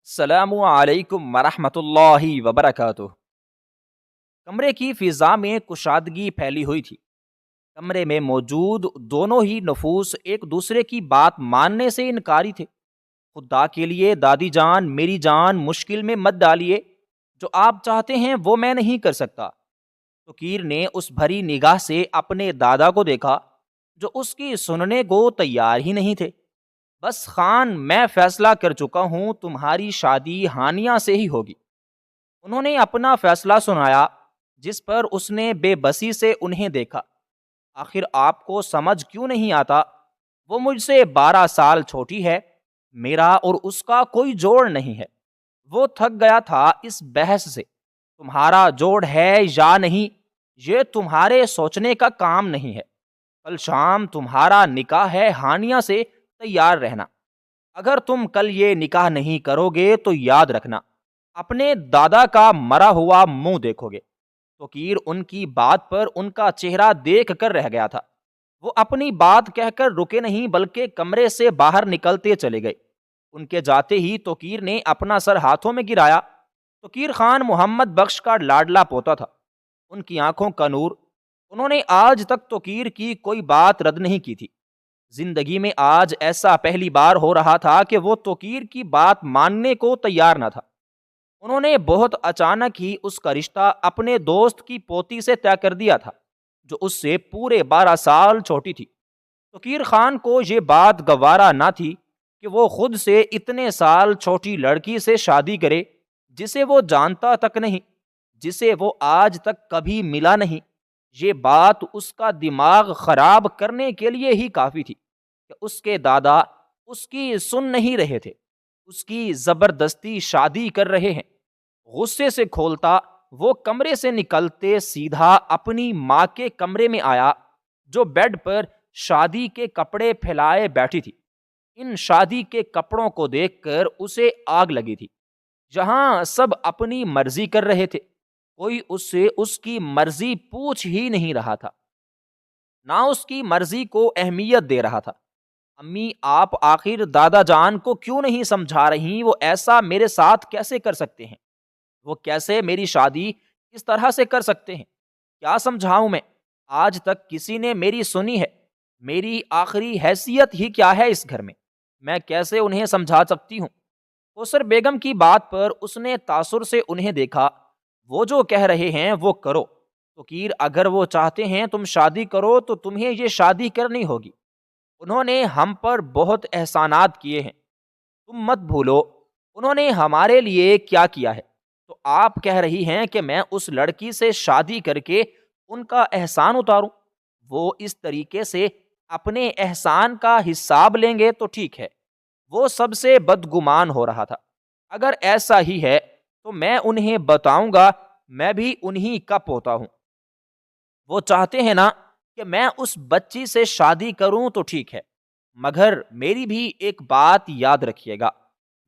السلام علیکم ورحمۃ اللہ وبرکاتہ۔ کمرے کی فضا میں کشادگی پھیلی ہوئی تھی۔ کمرے میں موجود دونوں ہی نفوس ایک دوسرے کی بات ماننے سے انکاری تھے۔ خدا کے لیے دادی جان، میری جان مشکل میں مت ڈالیے، جو آپ چاہتے ہیں وہ میں نہیں کر سکتا۔ فقیر نے اس بھری نگاہ سے اپنے دادا کو دیکھا جو اس کی سننے کو تیار ہی نہیں تھے۔ بس خان، میں فیصلہ کر چکا ہوں، تمہاری شادی ہانیہ سے ہی ہوگی۔ انہوں نے اپنا فیصلہ سنایا، جس پر اس نے بے بسی سے انہیں دیکھا۔ آخر آپ کو سمجھ کیوں نہیں آتا؟ وہ مجھ سے 12 سال چھوٹی ہے، میرا اور اس کا کوئی جوڑ نہیں ہے۔ وہ تھک گیا تھا اس بحث سے۔ تمہارا جوڑ ہے یا نہیں، یہ تمہارے سوچنے کا کام نہیں ہے۔ کل شام تمہارا نکاح ہے، ہانیہ سے تیار رہنا۔ اگر تم کل یہ نکاح نہیں کرو گے تو یاد رکھنا، اپنے دادا کا مرا ہوا منہ دیکھو گے۔ فقیر ان کی بات پر ان کا چہرہ دیکھ کر رہ گیا تھا۔ وہ اپنی بات کہہ کر رکے نہیں، بلکہ کمرے سے باہر نکلتے چلے گئے۔ ان کے جاتے ہی توقیر نے اپنا سر ہاتھوں میں گرایا۔ توقیر خان محمد بخش کا لاڈلا پوتا تھا، ان کی آنکھوں کا نور۔ انہوں نے آج تک توقیر کی کوئی بات رد نہیں کی تھی۔ زندگی میں آج ایسا پہلی بار ہو رہا تھا کہ وہ توقیر کی بات ماننے کو تیار نہ تھا۔ انہوں نے بہت اچانک ہی اس کا رشتہ اپنے دوست کی پوتی سے طے کر دیا تھا، جو اس سے پورے 12 سال چھوٹی تھی۔ توقیر خان کو یہ بات گوارا نہ تھی کہ وہ خود سے اتنے سال چھوٹی لڑکی سے شادی کرے، جسے وہ جانتا تک نہیں، جسے وہ آج تک کبھی ملا نہیں۔ یہ بات اس کا دماغ خراب کرنے کے لیے ہی کافی تھی کہ اس کے دادا اس کی سن نہیں رہے تھے، اس کی زبردستی شادی کر رہے ہیں۔ غصے سے کھولتا وہ کمرے سے نکلتے سیدھا اپنی ماں کے کمرے میں آیا، جو بیڈ پر شادی کے کپڑے پھیلائے بیٹھی تھی۔ ان شادی کے کپڑوں کو دیکھ کر اسے آگ لگی تھی۔ جہاں سب اپنی مرضی کر رہے تھے، کوئی اس سے اس کی مرضی پوچھ ہی نہیں رہا تھا، نہ اس کی مرضی کو اہمیت دے رہا تھا۔ امی، آپ آخر دادا جان کو کیوں نہیں سمجھا رہی؟ وہ ایسا میرے ساتھ کیسے کر سکتے ہیں؟ وہ کیسے میری شادی اس طرح سے کر سکتے ہیں؟ کیا سمجھاؤں میں؟ آج تک کسی نے میری سنی ہے؟ میری آخری حیثیت ہی کیا ہے اس گھر میں کیسے انہیں سمجھا سکتی ہوں؟ کوثر بیگم کی بات پر اس نے تاثر سے انہیں دیکھا۔ وہ جو کہہ رہے ہیں وہ کرو فقیر، اگر وہ چاہتے ہیں تم شادی کرو تو تمہیں یہ شادی کرنی ہوگی۔ انہوں نے ہم پر بہت احسانات کیے ہیں، تم مت بھولو انہوں نے ہمارے لیے کیا کیا ہے۔ تو آپ کہہ رہی ہیں کہ میں اس لڑکی سے شادی کر کے ان کا احسان اتاروں؟ وہ اس طریقے سے اپنے احسان کا حساب لیں گے تو ٹھیک ہے۔ وہ سب سے بدگمان ہو رہا تھا۔ اگر ایسا ہی ہے تو میں انہیں بتاؤں گا میں بھی انہی کا پوتا ہوں۔ وہ چاہتے ہیں نا کہ میں اس بچی سے شادی کروں تو ٹھیک ہے، مگر میری بھی ایک بات یاد رکھیے گا،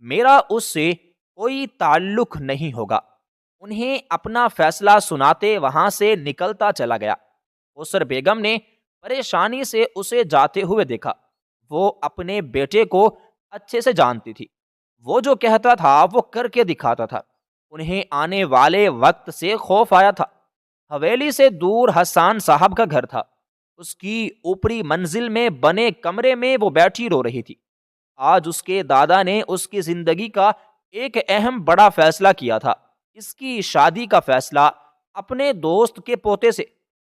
میرا اس سے کوئی تعلق نہیں ہوگا۔ انہیں اپنا فیصلہ سناتے وہاں سے نکلتا چلا گیا۔ کوثر بیگم نے پریشانی سے اسے جاتے ہوئے دیکھا۔ وہ اپنے بیٹے کو اچھے سے جانتی تھی، وہ جو کہتا تھا وہ کر کے دکھاتا تھا۔ انہیں آنے والے وقت سے خوف آیا تھا۔ حویلی سے دور حسان صاحب کا گھر تھا۔ اس کی اوپری منزل میں بنے کمرے میں وہ بیٹھی رو رہی تھی۔ آج اس کے دادا نے اس کی زندگی کا ایک اہم بڑا فیصلہ کیا تھا، اس کی شادی کا فیصلہ اپنے دوست کے پوتے سے۔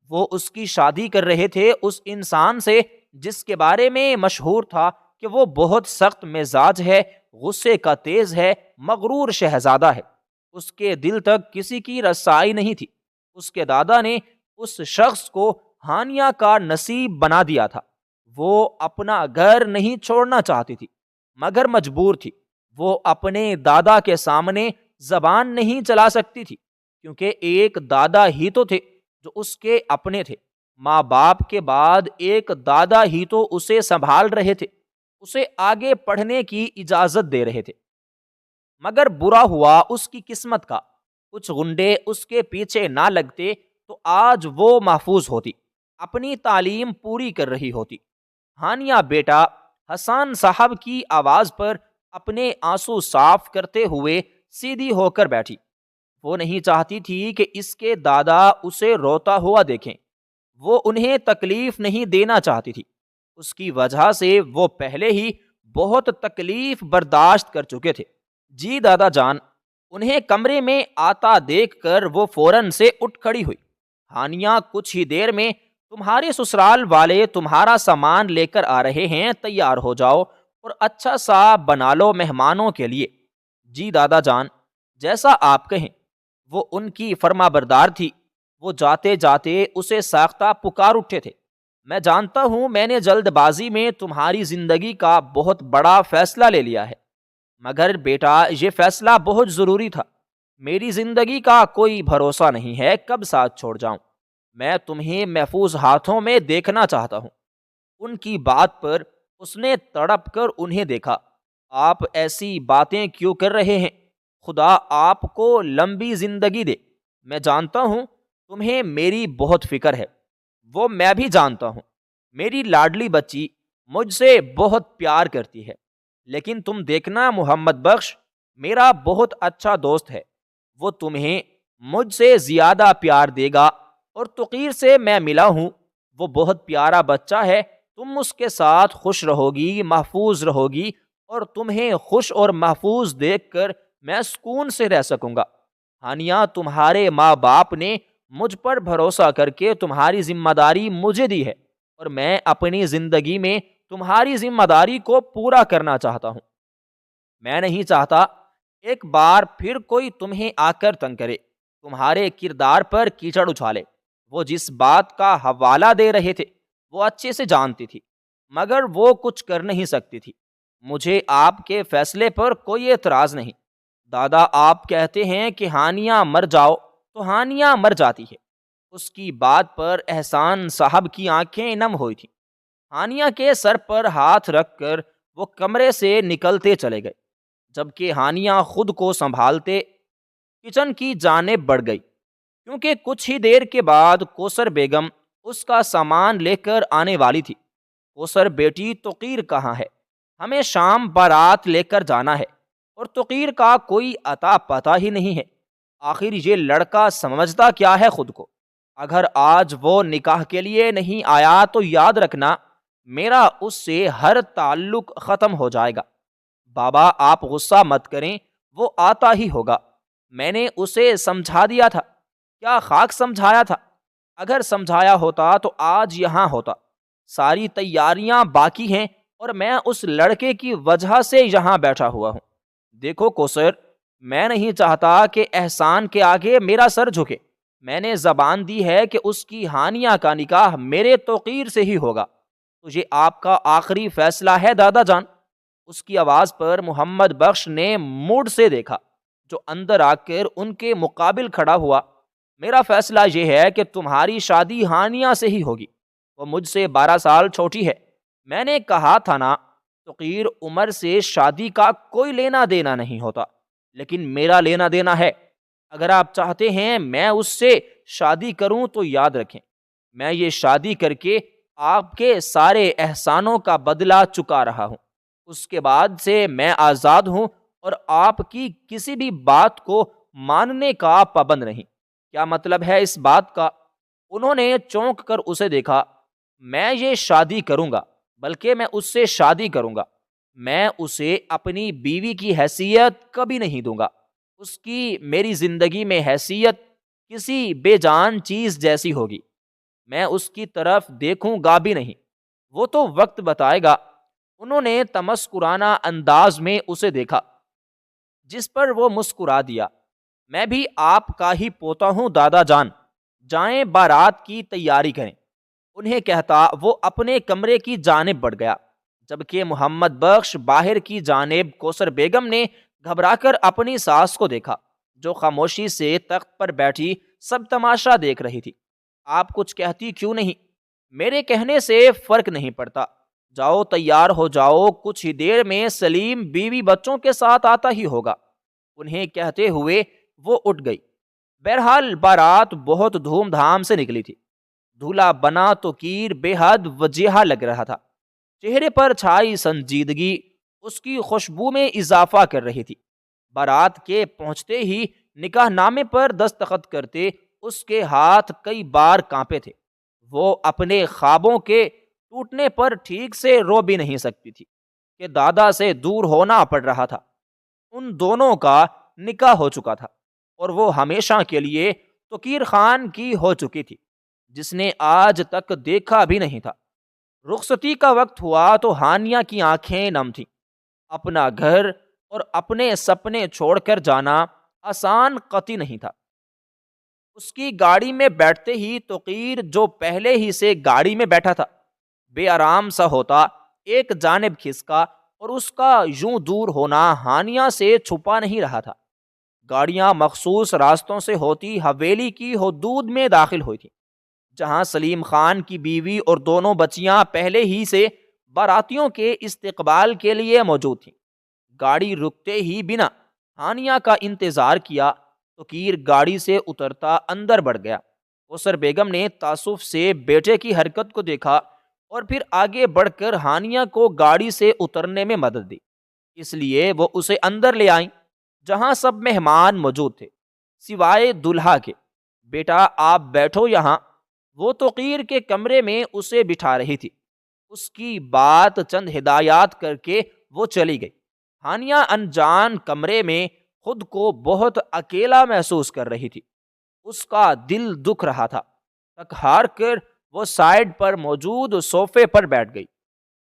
وہ اس کی شادی کر رہے تھے اس انسان سے جس کے بارے میں مشہور تھا کہ وہ بہت سخت مزاج ہے، غصے کا تیز ہے، مغرور شہزادہ ہے۔ اس کے دل تک کسی کی رسائی نہیں تھی۔ اس کے دادا نے اس شخص کو ہانیہ کا نصیب بنا دیا تھا۔ وہ اپنا گھر نہیں چھوڑنا چاہتی تھی، مگر مجبور تھی۔ وہ اپنے دادا کے سامنے زبان نہیں چلا سکتی تھی، کیونکہ ایک دادا ہی تو تھے جو اس کے اپنے تھے۔ ماں باپ کے بعد ایک دادا ہی تو اسے سنبھال رہے تھے، اسے آگے پڑھنے کی اجازت دے رہے تھے۔ مگر برا ہوا اس کی قسمت کا، کچھ غنڈے اس کے پیچھے نہ لگتے تو آج وہ محفوظ ہوتی، اپنی تعلیم پوری کر رہی ہوتی۔ ہانیہ بیٹا حسان صاحب کی آواز پر اپنے آنسو صاف کرتے ہوئے سیدھی ہو کر بیٹھی۔ وہ نہیں چاہتی تھی کہ اس کے دادا اسے روتا ہوا دیکھیں۔ وہ انہیں تکلیف نہیں دینا چاہتی تھی۔ اس کی وجہ سے وہ پہلے ہی بہت تکلیف برداشت کر چکے تھے۔ جی دادا جان، انہیں کمرے میں آتا دیکھ کر وہ فوراً سے اٹھ کھڑی ہوئی۔ ہانیہ، کچھ ہی دیر میں تمہارے سسرال والے تمہارا سامان لے کر آ رہے ہیں، تیار ہو جاؤ اور اچھا سا بنا لو مہمانوں کے لیے۔ جی دادا جان، جیسا آپ کہیں۔ وہ ان کی فرما بردار تھی۔ وہ جاتے جاتے اسے ساختہ پکار اٹھے تھے۔ میں جانتا ہوں میں نے جلد بازی میں تمہاری زندگی کا بہت بڑا فیصلہ لے لیا ہے، مگر بیٹا یہ فیصلہ بہت ضروری تھا۔ میری زندگی کا کوئی بھروسہ نہیں ہے کب ساتھ چھوڑ جاؤں۔ میں تمہیں محفوظ ہاتھوں میں دیکھنا چاہتا ہوں۔ ان کی بات پر اس نے تڑپ کر انہیں دیکھا۔ آپ ایسی باتیں کیوں کر رہے ہیں؟ خدا آپ کو لمبی زندگی دے۔ میں جانتا ہوں تمہیں میری بہت فکر ہے، وہ میں بھی جانتا ہوں۔ میری لاڈلی بچی مجھ سے بہت پیار کرتی ہے، لیکن تم دیکھنا محمد بخش میرا بہت اچھا دوست ہے، وہ تمہیں مجھ سے زیادہ پیار دے گا۔ اور تقیر سے میں ملا ہوں، وہ بہت پیارا بچہ ہے، تم اس کے ساتھ خوش رہو گی، محفوظ رہو گی، اور تمہیں خوش اور محفوظ دیکھ کر میں سکون سے رہ سکوں گا۔ ہانیہ، تمہارے ماں باپ نے مجھ پر بھروسہ کر کے تمہاری ذمہ داری مجھے دی ہے، اور میں اپنی زندگی میں تمہاری ذمہ داری کو پورا کرنا چاہتا ہوں۔ میں نہیں چاہتا ایک بار پھر کوئی تمہیں آ کر تنگ کرے، تمہارے کردار پر کیچڑ اچھالے۔ وہ جس بات کا حوالہ دے رہے تھے وہ اچھے سے جانتی تھی، مگر وہ کچھ کر نہیں سکتی تھی۔ مجھے آپ کے فیصلے پر کوئی اعتراض نہیں۔ دادا آپ کہتے ہیں کہ ہانیہ مر جاؤ تو ہانیہ مر جاتی ہے۔ اس کی بات پر احسان صاحب کی آنکھیں نم ہوئی تھیں۔ ہانیہ کے سر پر ہاتھ رکھ کر وہ کمرے سے نکلتے چلے گئے، جبکہ ہانیہ خود کو سنبھالتے کچن کی جانب بڑھ گئی، کیونکہ کچھ ہی دیر کے بعد کوثر بیگم اس کا سامان لے کر آنے والی تھی۔ کوثر بیٹی، تقیر کہاں ہے؟ ہمیں شام بارات لے کر جانا ہے، اور تقیر کا کوئی اتا پتہ ہی نہیں ہے۔ آخر یہ لڑکا سمجھتا کیا ہے خود کو؟ اگر آج وہ نکاح کے لیے نہیں آیا تو یاد رکھنا میرا اس سے ہر تعلق ختم ہو جائے گا۔ بابا آپ غصہ مت کریں، وہ آتا ہی ہوگا۔ میں نے اسے سمجھا دیا تھا۔ کیا خاک سمجھایا تھا؟ اگر سمجھایا ہوتا تو آج یہاں ہوتا۔ ساری تیاریاں باقی ہیں اور میں اس لڑکے کی وجہ سے یہاں بیٹھا ہوا ہوں۔ دیکھو کوثر، میں نہیں چاہتا کہ احسان کے آگے میرا سر جھکے۔ میں نے زبان دی ہے کہ اس کی ہانیہ کا نکاح میرے توقیر سے ہی ہوگا۔ تو یہ آپ کا آخری فیصلہ ہے دادا جان؟ اس کی آواز پر محمد بخش نے موڑ سے دیکھا، جو اندر آ کر ان کے مقابل کھڑا ہوا۔ میرا فیصلہ یہ ہے کہ تمہاری شادی ہانیہ سے ہی ہوگی۔ وہ مجھ سے 12 سال چھوٹی ہے۔ میں نے کہا تھا نا، تقیر عمر سے شادی کا کوئی لینا دینا نہیں ہوتا، لیکن میرا لینا دینا ہے۔ اگر آپ چاہتے ہیں میں اس سے شادی کروں تو یاد رکھیں، میں یہ شادی کر کے آپ کے سارے احسانوں کا بدلہ چکا رہا ہوں۔ اس کے بعد سے میں آزاد ہوں اور آپ کی کسی بھی بات کو ماننے کا پابند نہیں۔ کیا مطلب ہے اس بات کا؟ انہوں نے چونک کر اسے دیکھا۔ میں یہ شادی کروں گا، بلکہ میں اس سے شادی کروں گا۔ میں اسے اپنی بیوی کی حیثیت کبھی نہیں دوں گا۔ اس کی میری زندگی میں حیثیت کسی بے جان چیز جیسی ہوگی۔ میں اس کی طرف دیکھوں گا بھی نہیں۔ وہ تو وقت بتائے گا۔ انہوں نے تمسکرانہ انداز میں اسے دیکھا، جس پر وہ مسکرا دیا۔ میں بھی آپ کا ہی پوتا ہوں دادا جان، جائیں بارات کی تیاری کریں۔ انہیں کہتا وہ اپنے کمرے کی جانب بڑھ گیا، جبکہ محمد بخش باہر کی جانب کوثر بیگم نے گھبرا کر اپنی ساس کو دیکھا، جو خاموشی سے تخت پر بیٹھی سب تماشا دیکھ رہی تھی۔ آپ کچھ کہتی کیوں نہیں؟ میرے کہنے سے فرق نہیں پڑتا، جاؤ تیار ہو جاؤ، کچھ ہی دیر میں سلیم بیوی بچوں کے ساتھ آتا ہی ہوگا۔ انہیں کہتے ہوئے وہ اٹھ گئی۔ بہرحال بارات بہت دھوم دھام سے نکلی تھی۔ دولہا بنا تو کیر بے حد وجیحہ لگ رہا تھا۔ چہرے پر چھائی سنجیدگی اس کی خوشبو میں اضافہ کر رہی تھی۔ بارات کے پہنچتے ہی نکاح نامے پر دستخط کرتے اس کے ہاتھ کئی بار کانپے تھے۔ وہ اپنے خوابوں کے ٹوٹنے پر ٹھیک سے رو بھی نہیں سکتی تھی کہ دادا سے دور ہونا پڑ رہا تھا۔ ان دونوں کا نکاح ہو چکا تھا اور وہ ہمیشہ کے لیے توقیر خان کی ہو چکی تھی، جس نے آج تک دیکھا بھی نہیں تھا۔ رخصتی کا وقت ہوا تو ہانیہ کی آنکھیں نم تھیں۔ اپنا گھر اور اپنے سپنے چھوڑ کر جانا آسان قطعی نہیں تھا۔ اس کی گاڑی میں بیٹھتے ہی توقیر، جو پہلے ہی سے گاڑی میں بیٹھا تھا، بے آرام سا ہوتا، ایک جانب کھسکا، اور اس کا یوں دور ہونا ہانیہ سے چھپا نہیں رہا تھا۔ گاڑیاں مخصوص راستوں سے ہوتی حویلی کی حدود میں داخل ہوئی تھیں، جہاں سلیم خان کی بیوی اور دونوں بچیاں پہلے ہی سے باراتیوں کے استقبال کے لیے موجود تھیں۔ گاڑی رکتے ہی بنا ہانیہ کا انتظار کیا توقیر گاڑی سے اترتا اندر بڑھ گیا۔ کوثر بیگم نے تعصب سے بیٹے کی حرکت کو دیکھا اور پھر آگے بڑھ کر ہانیہ کو گاڑی سے اترنے میں مدد دی، اس لیے وہ اسے اندر لے آئیں جہاں سب مہمان موجود تھے سوائے دلہا کے۔ بیٹا آپ بیٹھو یہاں۔ وہ توقیر کے کمرے میں اسے بٹھا رہی تھی۔ اس کی بات چند ہدایات کر کے وہ چلی گئی۔ ہانیہ انجان کمرے میں خود کو بہت اکیلا محسوس کر رہی تھی۔ اس کا دل دکھ رہا تھا۔ تھک ہار کر وہ سائیڈ پر موجود صوفے پر بیٹھ گئی۔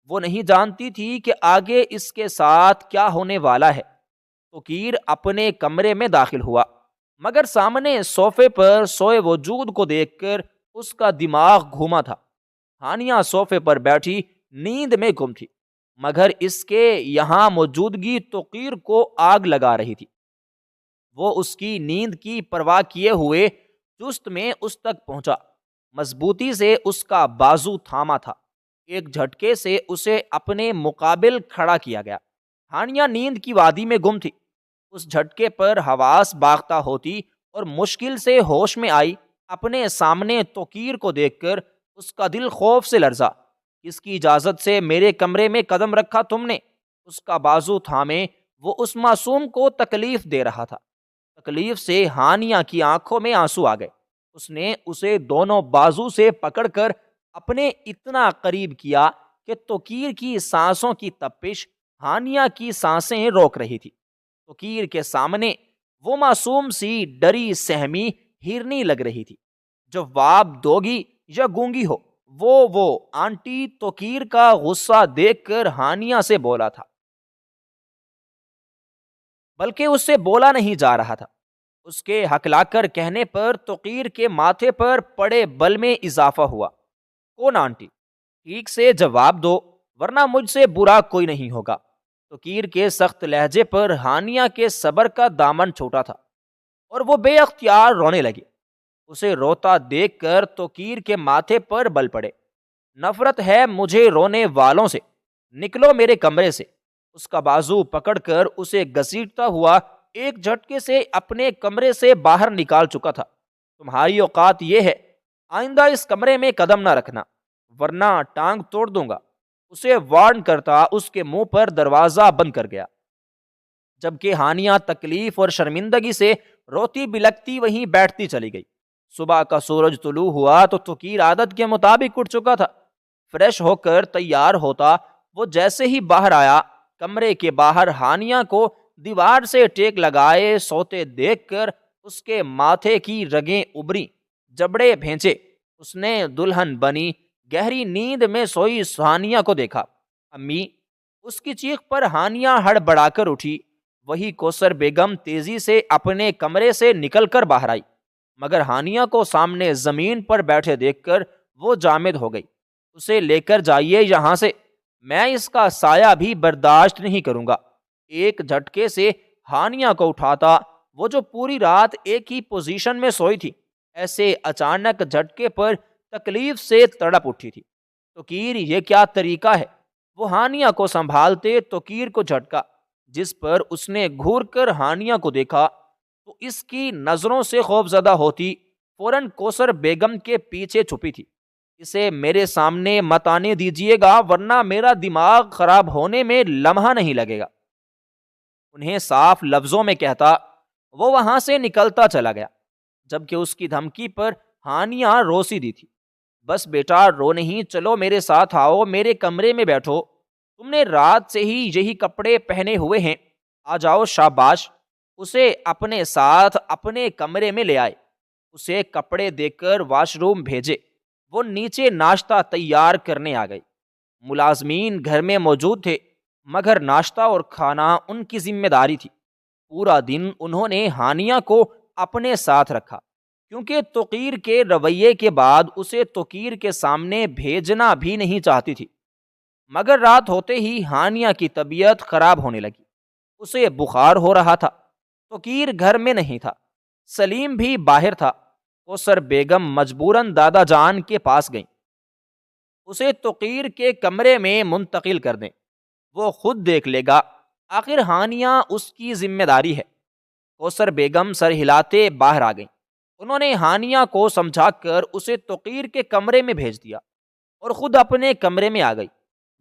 وہ نہیں جانتی تھی کہ آگے اس کے ساتھ کیا ہونے والا ہے۔ توقیر اپنے کمرے میں داخل ہوا، مگر سامنے صوفے پر سوئے وجود کو دیکھ کر اس کا دماغ گھوما تھا۔ ہانیہ صوفے پر بیٹھی نیند میں گم تھی، مگر اس کے یہاں موجودگی توقیر کو آگ لگا رہی تھی۔ وہ اس کی نیند کی پرواہ کیے ہوئے چست میں اس تک پہنچا، مضبوطی سے اس کا بازو تھاما تھا۔ ایک جھٹکے سے اسے اپنے مقابل کھڑا کیا گیا۔ ہانیہ نیند کی وادی میں گم تھی۔ اس جھٹکے پر حواس باختہ ہوتی اور مشکل سے ہوش میں آئی۔ اپنے سامنے توقیر کو دیکھ کر اس کا دل خوف سے لرزا۔ کس کی اجازت سے میرے کمرے میں قدم رکھا تم نے؟ اس کا بازو تھامے وہ اس معصوم کو تکلیف دے رہا تھا۔ تکلیف سے ہانیہ کی آنکھوں میں آنسو آ گئے۔ اس نے اسے دونوں بازو سے پکڑ کر اپنے اتنا قریب کیا کہ توقیر کی سانسوں کی تپش ہانیہ کی سانسیں روک رہی تھی۔ توقیر کے سامنے وہ معصوم سی ڈری سہمی ہرنی لگ رہی تھی۔ جواب دوگی یا گونگی ہو؟ وہ آنٹی توقیر کا غصہ دیکھ کر ہانیہ سے بولا تھا، بلکہ اس سے بولا نہیں جا رہا تھا۔ اس کے ہکلا کر کہنے پر توقیر کے ماتھے پر پڑے بل میں اضافہ ہوا۔ کون آنٹی؟ ٹھیک سے جواب دو ورنہ مجھ سے برا کوئی نہیں ہوگا۔ توقیر کے سخت لہجے پر ہانیہ کے صبر کا دامن چھوٹا تھا اور وہ بے اختیار رونے لگی۔ اسے روتا دیکھ کر توقیر کے ماتھے پر بل پڑے۔ نفرت ہے مجھے رونے والوں سے، نکلو میرے کمرے سے۔ اس کا بازو پکڑ کر اسے گھسیٹتا ہوا ایک جھٹکے سے اپنے کمرے سے باہر نکال چکا تھا۔ تمہاری اوقات یہ ہے، آئندہ اس کمرے میں قدم نہ رکھنا ورنہ ٹانگ توڑ دوں گا، اسے وارن کرتا اس کے منہ پر دروازہ بند کر گیا۔ جبکہ ہانیہ تکلیف اور شرمندگی سے روتی بلکتی وہیں بیٹھتی چلی گئی۔ صبح کا سورج طلوع ہوا تو توقیر عادت کے مطابق اٹھ چکا تھا۔ فریش ہو کر تیار ہوتا وہ جیسے ہی باہر آیا، کمرے کے باہر ہانیہ کو دیوار سے ٹیک لگائے سوتے دیکھ کر اس کے ماتھے کی رگیں ابری، جبڑے بھینچے۔ اس نے دلہن بنی گہری نیند میں سوئی ہانیہ کو دیکھا۔ امی! اس کی چیخ پر ہانیہ ہڑبڑا کر اٹھی۔ وہی کوثر بیگم تیزی سے اپنے کمرے سے نکل کر باہر آئی، مگر ہانیہ کو سامنے زمین پر بیٹھے دیکھ کر وہ جامد ہو گئی۔ اسے لے کر جائیے یہاں سے، میں اس کا سایہ بھی برداشت نہیں کروں گا۔ ایک جھٹکے سے ہانیہ کو اٹھاتا وہ جو پوری رات ایک ہی پوزیشن میں سوئی تھی، ایسے اچانک جھٹکے پر تکلیف سے تڑپ اٹھی تھی۔ توقیر یہ کیا طریقہ ہے؟ وہ ہانیہ کو سنبھالتے توقیر کو جھٹکا، جس پر اس نے گھور کر ہانیہ کو دیکھا تو اس کی نظروں سے خوف زدہ ہوتی فوراً کوثر بیگم کے پیچھے چھپی تھی۔ اسے میرے سامنے مت آنے دیجیے گا ورنہ میرا دماغ خراب ہونے میں لمحہ نہیں لگے گا۔ انہیں صاف لفظوں میں کہتا وہ وہاں سے نکلتا چلا گیا، جبکہ اس کی دھمکی پر ہانیہ رو سی دی تھی۔ بس بیٹا رو نہیں، چلو میرے ساتھ آؤ، میرے کمرے میں بیٹھو، تم نے رات سے ہی یہی کپڑے پہنے ہوئے ہیں، آ جاؤ شاباش۔ اسے اپنے ساتھ اپنے کمرے میں لے آئے، اسے کپڑے دے کر واش روم بھیجے۔ وہ نیچے ناشتہ تیار کرنے آ گئی۔ ملازمین گھر میں موجود تھے، مگر ناشتہ اور کھانا ان کی ذمہ داری تھی۔ پورا دن انہوں نے ہانیہ کو اپنے ساتھ رکھا، کیونکہ توقیر کے رویے کے بعد اسے توقیر کے سامنے بھیجنا بھی نہیں چاہتی تھی۔ مگر رات ہوتے ہی ہانیہ کی طبیعت خراب ہونے لگی، اسے بخار ہو رہا تھا۔ توقیر گھر میں نہیں تھا، سلیم بھی باہر تھا۔ کوثر بیگم مجبوراً دادا جان کے پاس گئیں، اسے توقیر کے کمرے میں منتقل کر دیں، وہ خود دیکھ لے گا، آخر ہانیہ اس کی ذمہ داری ہے۔ کوثر بیگم سر ہلاتے باہر آ گئیں۔ انہوں نے ہانیہ کو سمجھا کر اسے توقیر کے کمرے میں بھیج دیا اور خود اپنے کمرے میں آ گئی۔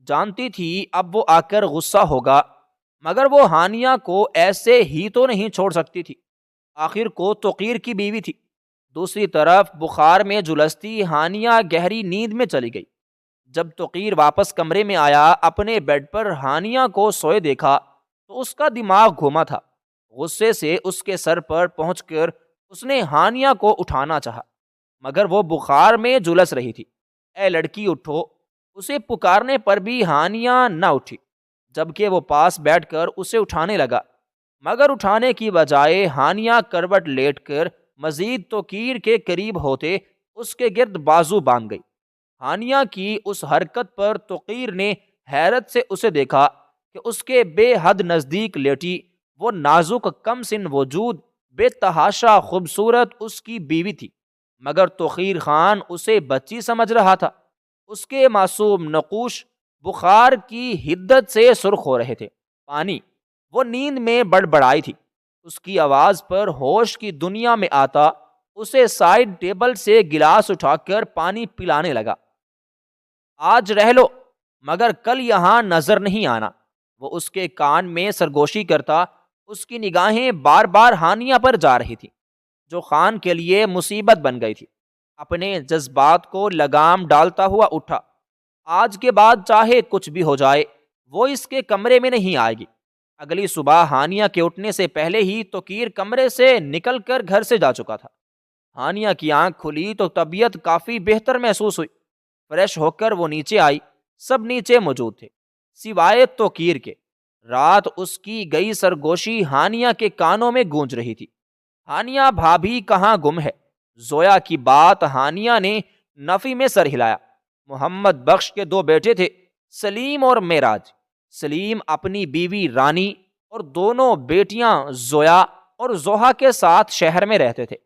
جانتی تھی اب وہ آ کر غصہ ہوگا، مگر وہ ہانیہ کو ایسے ہی تو نہیں چھوڑ سکتی تھی، آخر کو توقیر کی بیوی تھی۔ دوسری طرف بخار میں جھلستی ہانیہ گہری نیند میں چلی گئی۔ جب توقیر واپس کمرے میں آیا، اپنے بیڈ پر ہانیہ کو سوئے دیکھا تو اس کا دماغ گھوما تھا۔ غصے سے اس کے سر پر پہنچ کر اس نے ہانیہ کو اٹھانا چاہا، مگر وہ بخار میں جھلس رہی تھی۔ اے لڑکی اٹھو، اسے پکارنے پر بھی ہانیہ نہ اٹھی، جبکہ وہ پاس بیٹھ کر اسے اٹھانے لگا، مگر اٹھانے کی بجائے ہانیہ کروٹ لیٹ کر مزید توقیر کے قریب ہوتے اس کے گرد بازو باندھ گئی۔ ہانیہ کی اس حرکت پر توقیر نے حیرت سے اسے دیکھا کہ اس کے بے حد نزدیک لیٹی وہ نازک کم سن وجود بے تحاشا خوبصورت اس کی بیوی تھی، مگر توقیر خان اسے بچی سمجھ رہا تھا۔ اس کے معصوم نقوش بخار کی حدت سے سرخ ہو رہے تھے۔ پانی، وہ نیند میں بڑبڑائی تھی۔ اس کی آواز پر ہوش کی دنیا میں آتا اسے سائیڈ ٹیبل سے گلاس اٹھا کر پانی پلانے لگا۔ آج رہ لو، مگر کل یہاں نظر نہیں آنا، وہ اس کے کان میں سرگوشی کرتا۔ اس کی نگاہیں بار بار ہانیہ پر جا رہی تھی، جو خان کے لیے مصیبت بن گئی تھی۔ اپنے جذبات کو لگام ڈالتا ہوا اٹھا۔ آج کے بعد چاہے کچھ بھی ہو جائے، وہ اس کے کمرے میں نہیں آئے گی۔ اگلی صبح ہانیہ کے اٹھنے سے پہلے ہی توقیر کمرے سے نکل کر گھر سے جا چکا تھا۔ ہانیہ کی آنکھ کھلی تو طبیعت کافی بہتر محسوس ہوئی۔ فریش ہو کر وہ نیچے آئی، سب نیچے موجود تھے سوائے توقیر کے۔ رات اس کی گئی سرگوشی ہانیہ کے کانوں میں گونج رہی تھی۔ ہانیہ بھابھی کہاں گم ہے؟ زویا کی بات ہانیہ نے نفی میں سر ہلایا۔ محمد بخش کے دو بیٹے تھے، سلیم اور معراج۔ سلیم اپنی بیوی رانی اور دونوں بیٹیاں زویا اور زوہا کے ساتھ شہر میں رہتے تھے،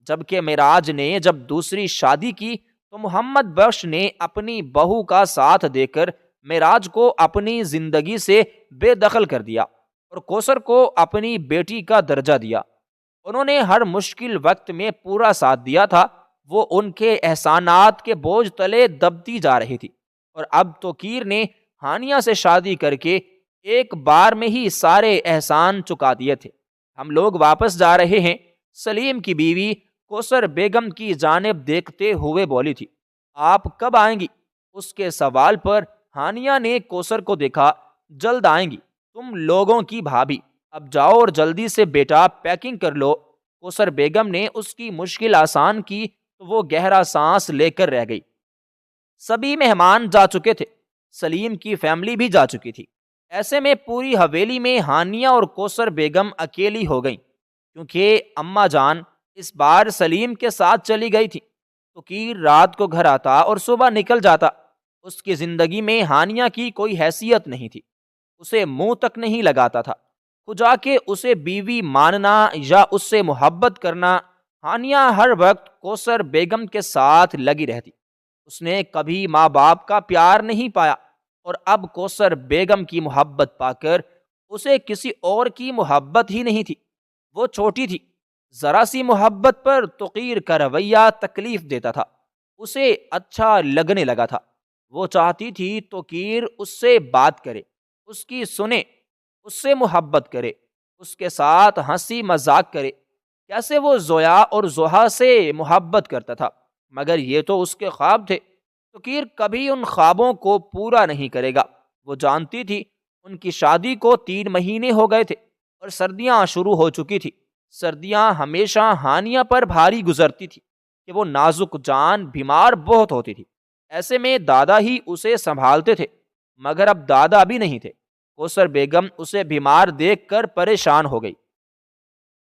جبکہ معراج نے جب دوسری شادی کی تو محمد بخش نے اپنی بہو کا ساتھ دے کر معراج کو اپنی زندگی سے بے دخل کر دیا اور کوثر کو اپنی بیٹی کا درجہ دیا۔ انہوں نے ہر مشکل وقت میں پورا ساتھ دیا تھا، وہ ان کے احسانات کے بوجھ تلے دبتی جا رہی تھی، اور اب توقیر نے ہانیہ سے شادی کر کے ایک بار میں ہی سارے احسان چکا دیے تھے۔ ہم لوگ واپس جا رہے ہیں، سلیم کی بیوی کوثر بیگم کی جانب دیکھتے ہوئے بولی تھی۔ آپ کب آئیں گی؟ اس کے سوال پر ہانیہ نے کوثر کو دیکھا۔ جلد آئیں گی، تم لوگوں کی بھابھی۔ اب جاؤ اور جلدی سے بیٹا پیکنگ کر لو۔ کوثر بیگم نے اس کی مشکل آسان کی تو وہ گہرا سانس لے کر رہ گئی۔ سبھی مہمان جا چکے تھے، سلیم کی فیملی بھی جا چکی تھی۔ ایسے میں پوری حویلی میں ہانیہ اور کوثر بیگم اکیلی ہو گئیں، کیونکہ اماں جان اس بار سلیم کے ساتھ چلی گئی تھی۔ توقیر رات کو گھر آتا اور صبح نکل جاتا۔ اس کی زندگی میں ہانیہ کی کوئی حیثیت نہیں تھی، اسے منہ تک نہیں لگاتا تھا۔ خدا کے اسے بیوی ماننا یا اس سے محبت کرنا، ہانیہ ہر وقت کوثر بیگم کے ساتھ لگی رہتی۔ اس نے کبھی ماں باپ کا پیار نہیں پایا، اور اب کوثر بیگم کی محبت پا کر اسے کسی اور کی محبت ہی نہیں تھی۔ وہ چھوٹی تھی، ذرا سی محبت پر توقیر کا رویہ تکلیف دیتا تھا۔ اسے اچھا لگنے لگا تھا۔ وہ چاہتی تھی توقیر اس سے بات کرے، اس کی سنے، اس سے محبت کرے، اس کے ساتھ ہنسی مذاق کرے، کیسے وہ زویا اور زحا سے محبت کرتا تھا، مگر یہ تو اس کے خواب تھے۔ توقیر کبھی ان خوابوں کو پورا نہیں کرے گا۔ وہ جانتی تھی ان کی شادی کو 3 مہینے ہو گئے تھے اور سردیاں شروع ہو چکی تھی۔ سردیاں ہمیشہ ہانیہ پر بھاری گزرتی تھی کہ وہ نازک جان بیمار بہت ہوتی تھی۔ ایسے میں دادا ہی اسے سنبھالتے تھے، مگر اب دادا بھی نہیں تھے۔ کوثر بیگم اسے بیمار دیکھ کر پریشان ہو گئی۔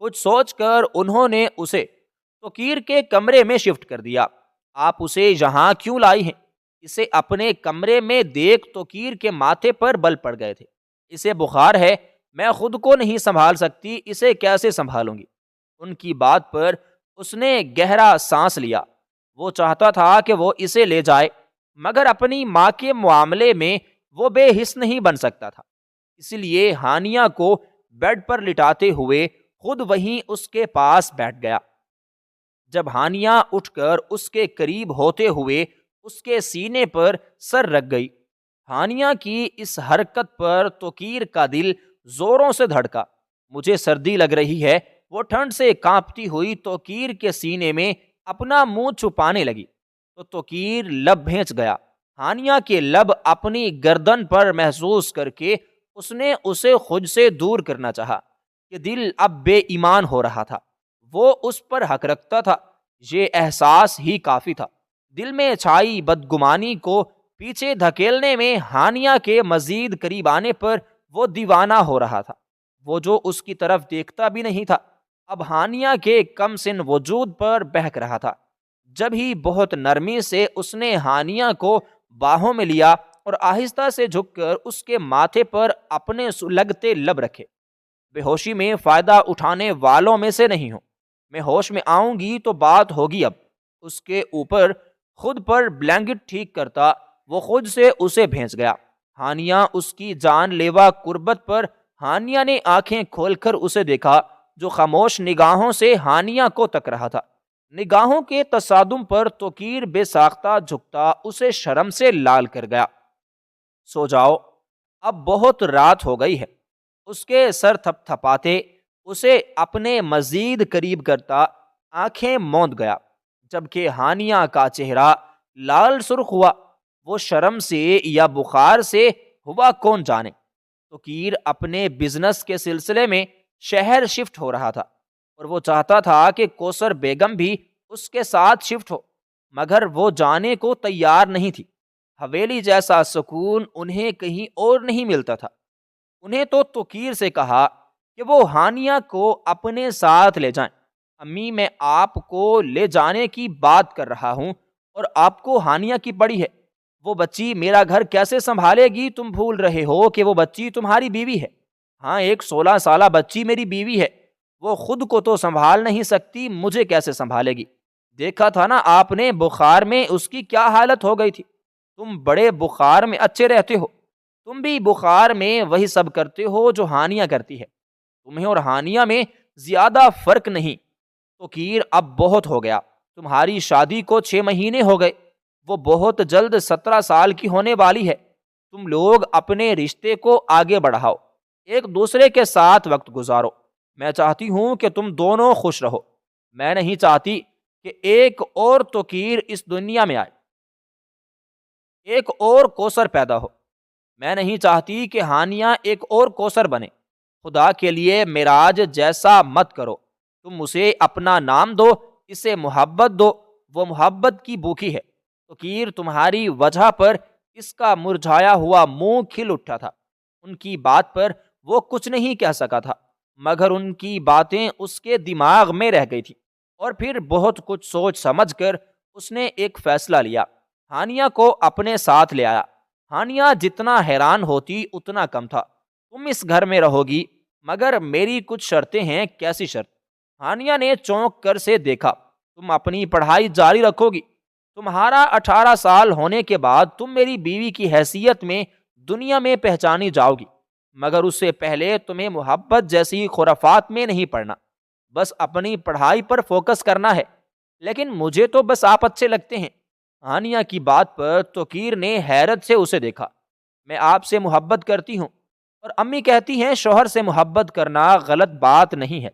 کچھ سوچ کر انہوں نے اسے توقیر کے کمرے میں شفٹ کر دیا۔ آپ اسے یہاں کیوں لائی ہیں؟ اسے اپنے کمرے میں دیکھ توقیر کے ماتھے پر بل پڑ گئے تھے۔ اسے بخار ہے، میں خود کو نہیں سنبھال سکتی، اسے کیسے سنبھالوں گی؟ ان کی بات پر اس نے گہرا سانس لیا۔ وہ چاہتا تھا کہ وہ اسے لے جائے، مگر اپنی ماں کے معاملے میں وہ بے حس نہیں بن سکتا تھا۔ اس لیے ہانیہ کو بیڈ پر لٹاتے ہوئے خود وہیں اس کے پاس بیٹھ گیا۔ جب ہانیہ اٹھ کر اس کے قریب ہوتے ہوئے اس کے سینے پر سر رکھ گئی، ہانیہ کی اس حرکت پر توقیر کا دل زوروں سے دھڑکا۔ مجھے سردی لگ رہی ہے، وہ ٹھنڈ سے کانپتی ہوئی توقیر کے سینے میں اپنا منہ چھپانے لگی تو توقیر لب بھینچ گیا۔ ہانیہ کے لب اپنی گردن پر محسوس کر کے اس نے اسے خود سے دور کرنا چاہا کہ دل اب بے ایمان ہو رہا تھا۔ وہ اس پر حق رکھتا تھا، یہ احساس ہی کافی تھا۔ دل میں چھائی بدگمانی کو پیچھے دھکیلنے میں ہانیہ کے مزید قریب آنے پر وہ دیوانہ ہو رہا تھا۔ وہ جو اس کی طرف دیکھتا بھی نہیں تھا، اب ہانیہ کے کم سن وجود پر بہک رہا تھا۔ جب ہی بہت نرمی سے اس نے ہانیہ کو باہوں میں لیا اور آہستہ سے جھک کر اس کے ماتھے پر اپنے سلگتے لب رکھے۔ بے ہوشی میں فائدہ اٹھانے والوں میں سے نہیں ہوں، میں ہوش میں آؤں گی تو بات ہوگی۔ اب اس کے اوپر خود پر بلینکٹ ٹھیک کرتا وہ خود سے اسے بھیج گیا۔ ہانیہ اس کی جان لیوا قربت پر ہانیہ نے آنکھیں کھول کر اسے دیکھا، جو خاموش نگاہوں سے ہانیہ کو تک رہا تھا۔ نگاہوں کے تصادم پر توقیر بے ساختہ جھکتا اسے شرم سے لال کر گیا۔ سو جاؤ، اب بہت رات ہو گئی ہے۔ اس کے سر تھپ تھپاتے اسے اپنے مزید قریب کرتا آنکھیں موند گیا، جبکہ ہانیہ کا چہرہ لال سرخ ہوا۔ وہ شرم سے یا بخار سے ہوا کون جانے۔ توقیر اپنے بزنس کے سلسلے میں شہر شفٹ ہو رہا تھا اور وہ چاہتا تھا کہ کوثر بیگم بھی اس کے ساتھ شفٹ ہو، مگر وہ جانے کو تیار نہیں تھی۔ حویلی جیسا سکون انہیں کہیں اور نہیں ملتا تھا۔ انہیں تو توقیر سے کہا کہ وہ ہانیہ کو اپنے ساتھ لے جائیں۔ امی، میں آپ کو لے جانے کی بات کر رہا ہوں اور آپ کو ہانیہ کی پڑی ہے۔ وہ بچی میرا گھر کیسے سنبھالے گی؟ تم بھول رہے ہو کہ وہ بچی تمہاری بیوی ہے۔ ہاں، ایک 16 سالہ بچی میری بیوی ہے، وہ خود کو تو سنبھال نہیں سکتی، مجھے کیسے سنبھالے گی؟ دیکھا تھا نا آپ نے بخار میں اس کی کیا حالت ہو گئی تھی۔ تم بڑے بخار میں اچھے رہتے ہو، تم بھی بخار میں وہی سب کرتے ہو جو ہانیہ کرتی ہے۔ تمہیں اور ہانیہ میں زیادہ فرق نہیں۔ توقیر، اب بہت ہو گیا، تمہاری شادی کو 6 مہینے ہو گئے، وہ بہت جلد 17 سال کی ہونے والی ہے۔ تم لوگ اپنے رشتے کو آگے بڑھاؤ، ایک دوسرے کے ساتھ وقت گزارو۔ میں چاہتی ہوں کہ تم دونوں خوش رہو۔ میں نہیں چاہتی کہ ایک اور توقیر اس دنیا میں آئے، ایک اور کوثر پیدا ہو۔ میں نہیں چاہتی کہ ہانیہ ایک اور کوثر بنے۔ خدا کے لیے معراج جیسا مت کرو۔ تم اسے اپنا نام دو، اسے محبت دو، وہ محبت کی بھوکی ہے۔ توقیر، تمہاری وجہ پر اس کا مرجھایا ہوا منہ کھل اٹھا تھا۔ ان کی بات پر وہ کچھ نہیں کہہ سکا تھا، مگر ان کی باتیں اس کے دماغ میں رہ گئی تھی، اور پھر بہت کچھ سوچ سمجھ کر اس نے ایک فیصلہ لیا۔ ہانیہ کو اپنے ساتھ لے آیا۔ ہانیہ جتنا حیران ہوتی اتنا کم تھا۔ تم اس گھر میں رہو گی، مگر میری کچھ شرطیں ہیں۔ کیسی شرط؟ ہانیہ نے چونک کر سے دیکھا۔ تم اپنی پڑھائی جاری رکھو گی۔ تمہارا 18 سال ہونے کے بعد تم میری بیوی کی حیثیت میں دنیا میں پہچانی جاؤ گی، مگر اس سے پہلے تمہیں محبت جیسی خرافات میں نہیں پڑنا، بس اپنی پڑھائی پر فوکس کرنا ہے۔ لیکن مجھے تو بس آپ اچھے لگتے ہیں، ہانیہ کی بات پر توقیر نے حیرت سے اسے دیکھا۔ میں آپ سے محبت کرتی ہوں، اور امی کہتی ہیں شوہر سے محبت کرنا غلط بات نہیں ہے۔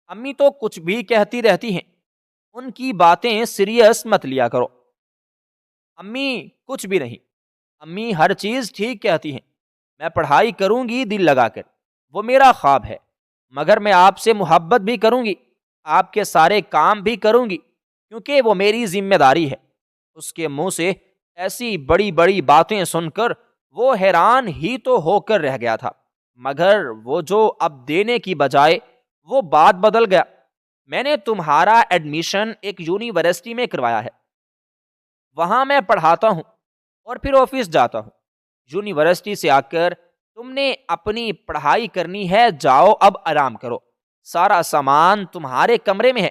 امی تو کچھ بھی کہتی رہتی ہیں، ان کی باتیں سیریس مت لیا کرو۔ امی کچھ بھی نہیں، امی ہر چیز ٹھیک کہتی ہیں، میں پڑھائی کروں گی دل لگا کر، وہ میرا خواب ہے، مگر میں آپ سے محبت بھی کروں گی، آپ کے سارے کام بھی کروں گی، کیونکہ وہ میری ذمہ داری ہے۔ اس کے منہ سے ایسی بڑی بڑی باتیں سن کر وہ حیران ہی تو ہو کر رہ گیا تھا، مگر وہ جو اب دینے کی بجائے وہ بات بدل گیا۔ میں نے تمہارا ایڈمیشن ایک یونیورسٹی میں کروایا ہے، وہاں میں پڑھاتا ہوں اور پھر آفس جاتا ہوں۔ یونیورسٹی سے آ کر تم نے اپنی پڑھائی کرنی ہے، جاؤ اب آرام کرو، سارا سامان تمہارے کمرے میں ہے۔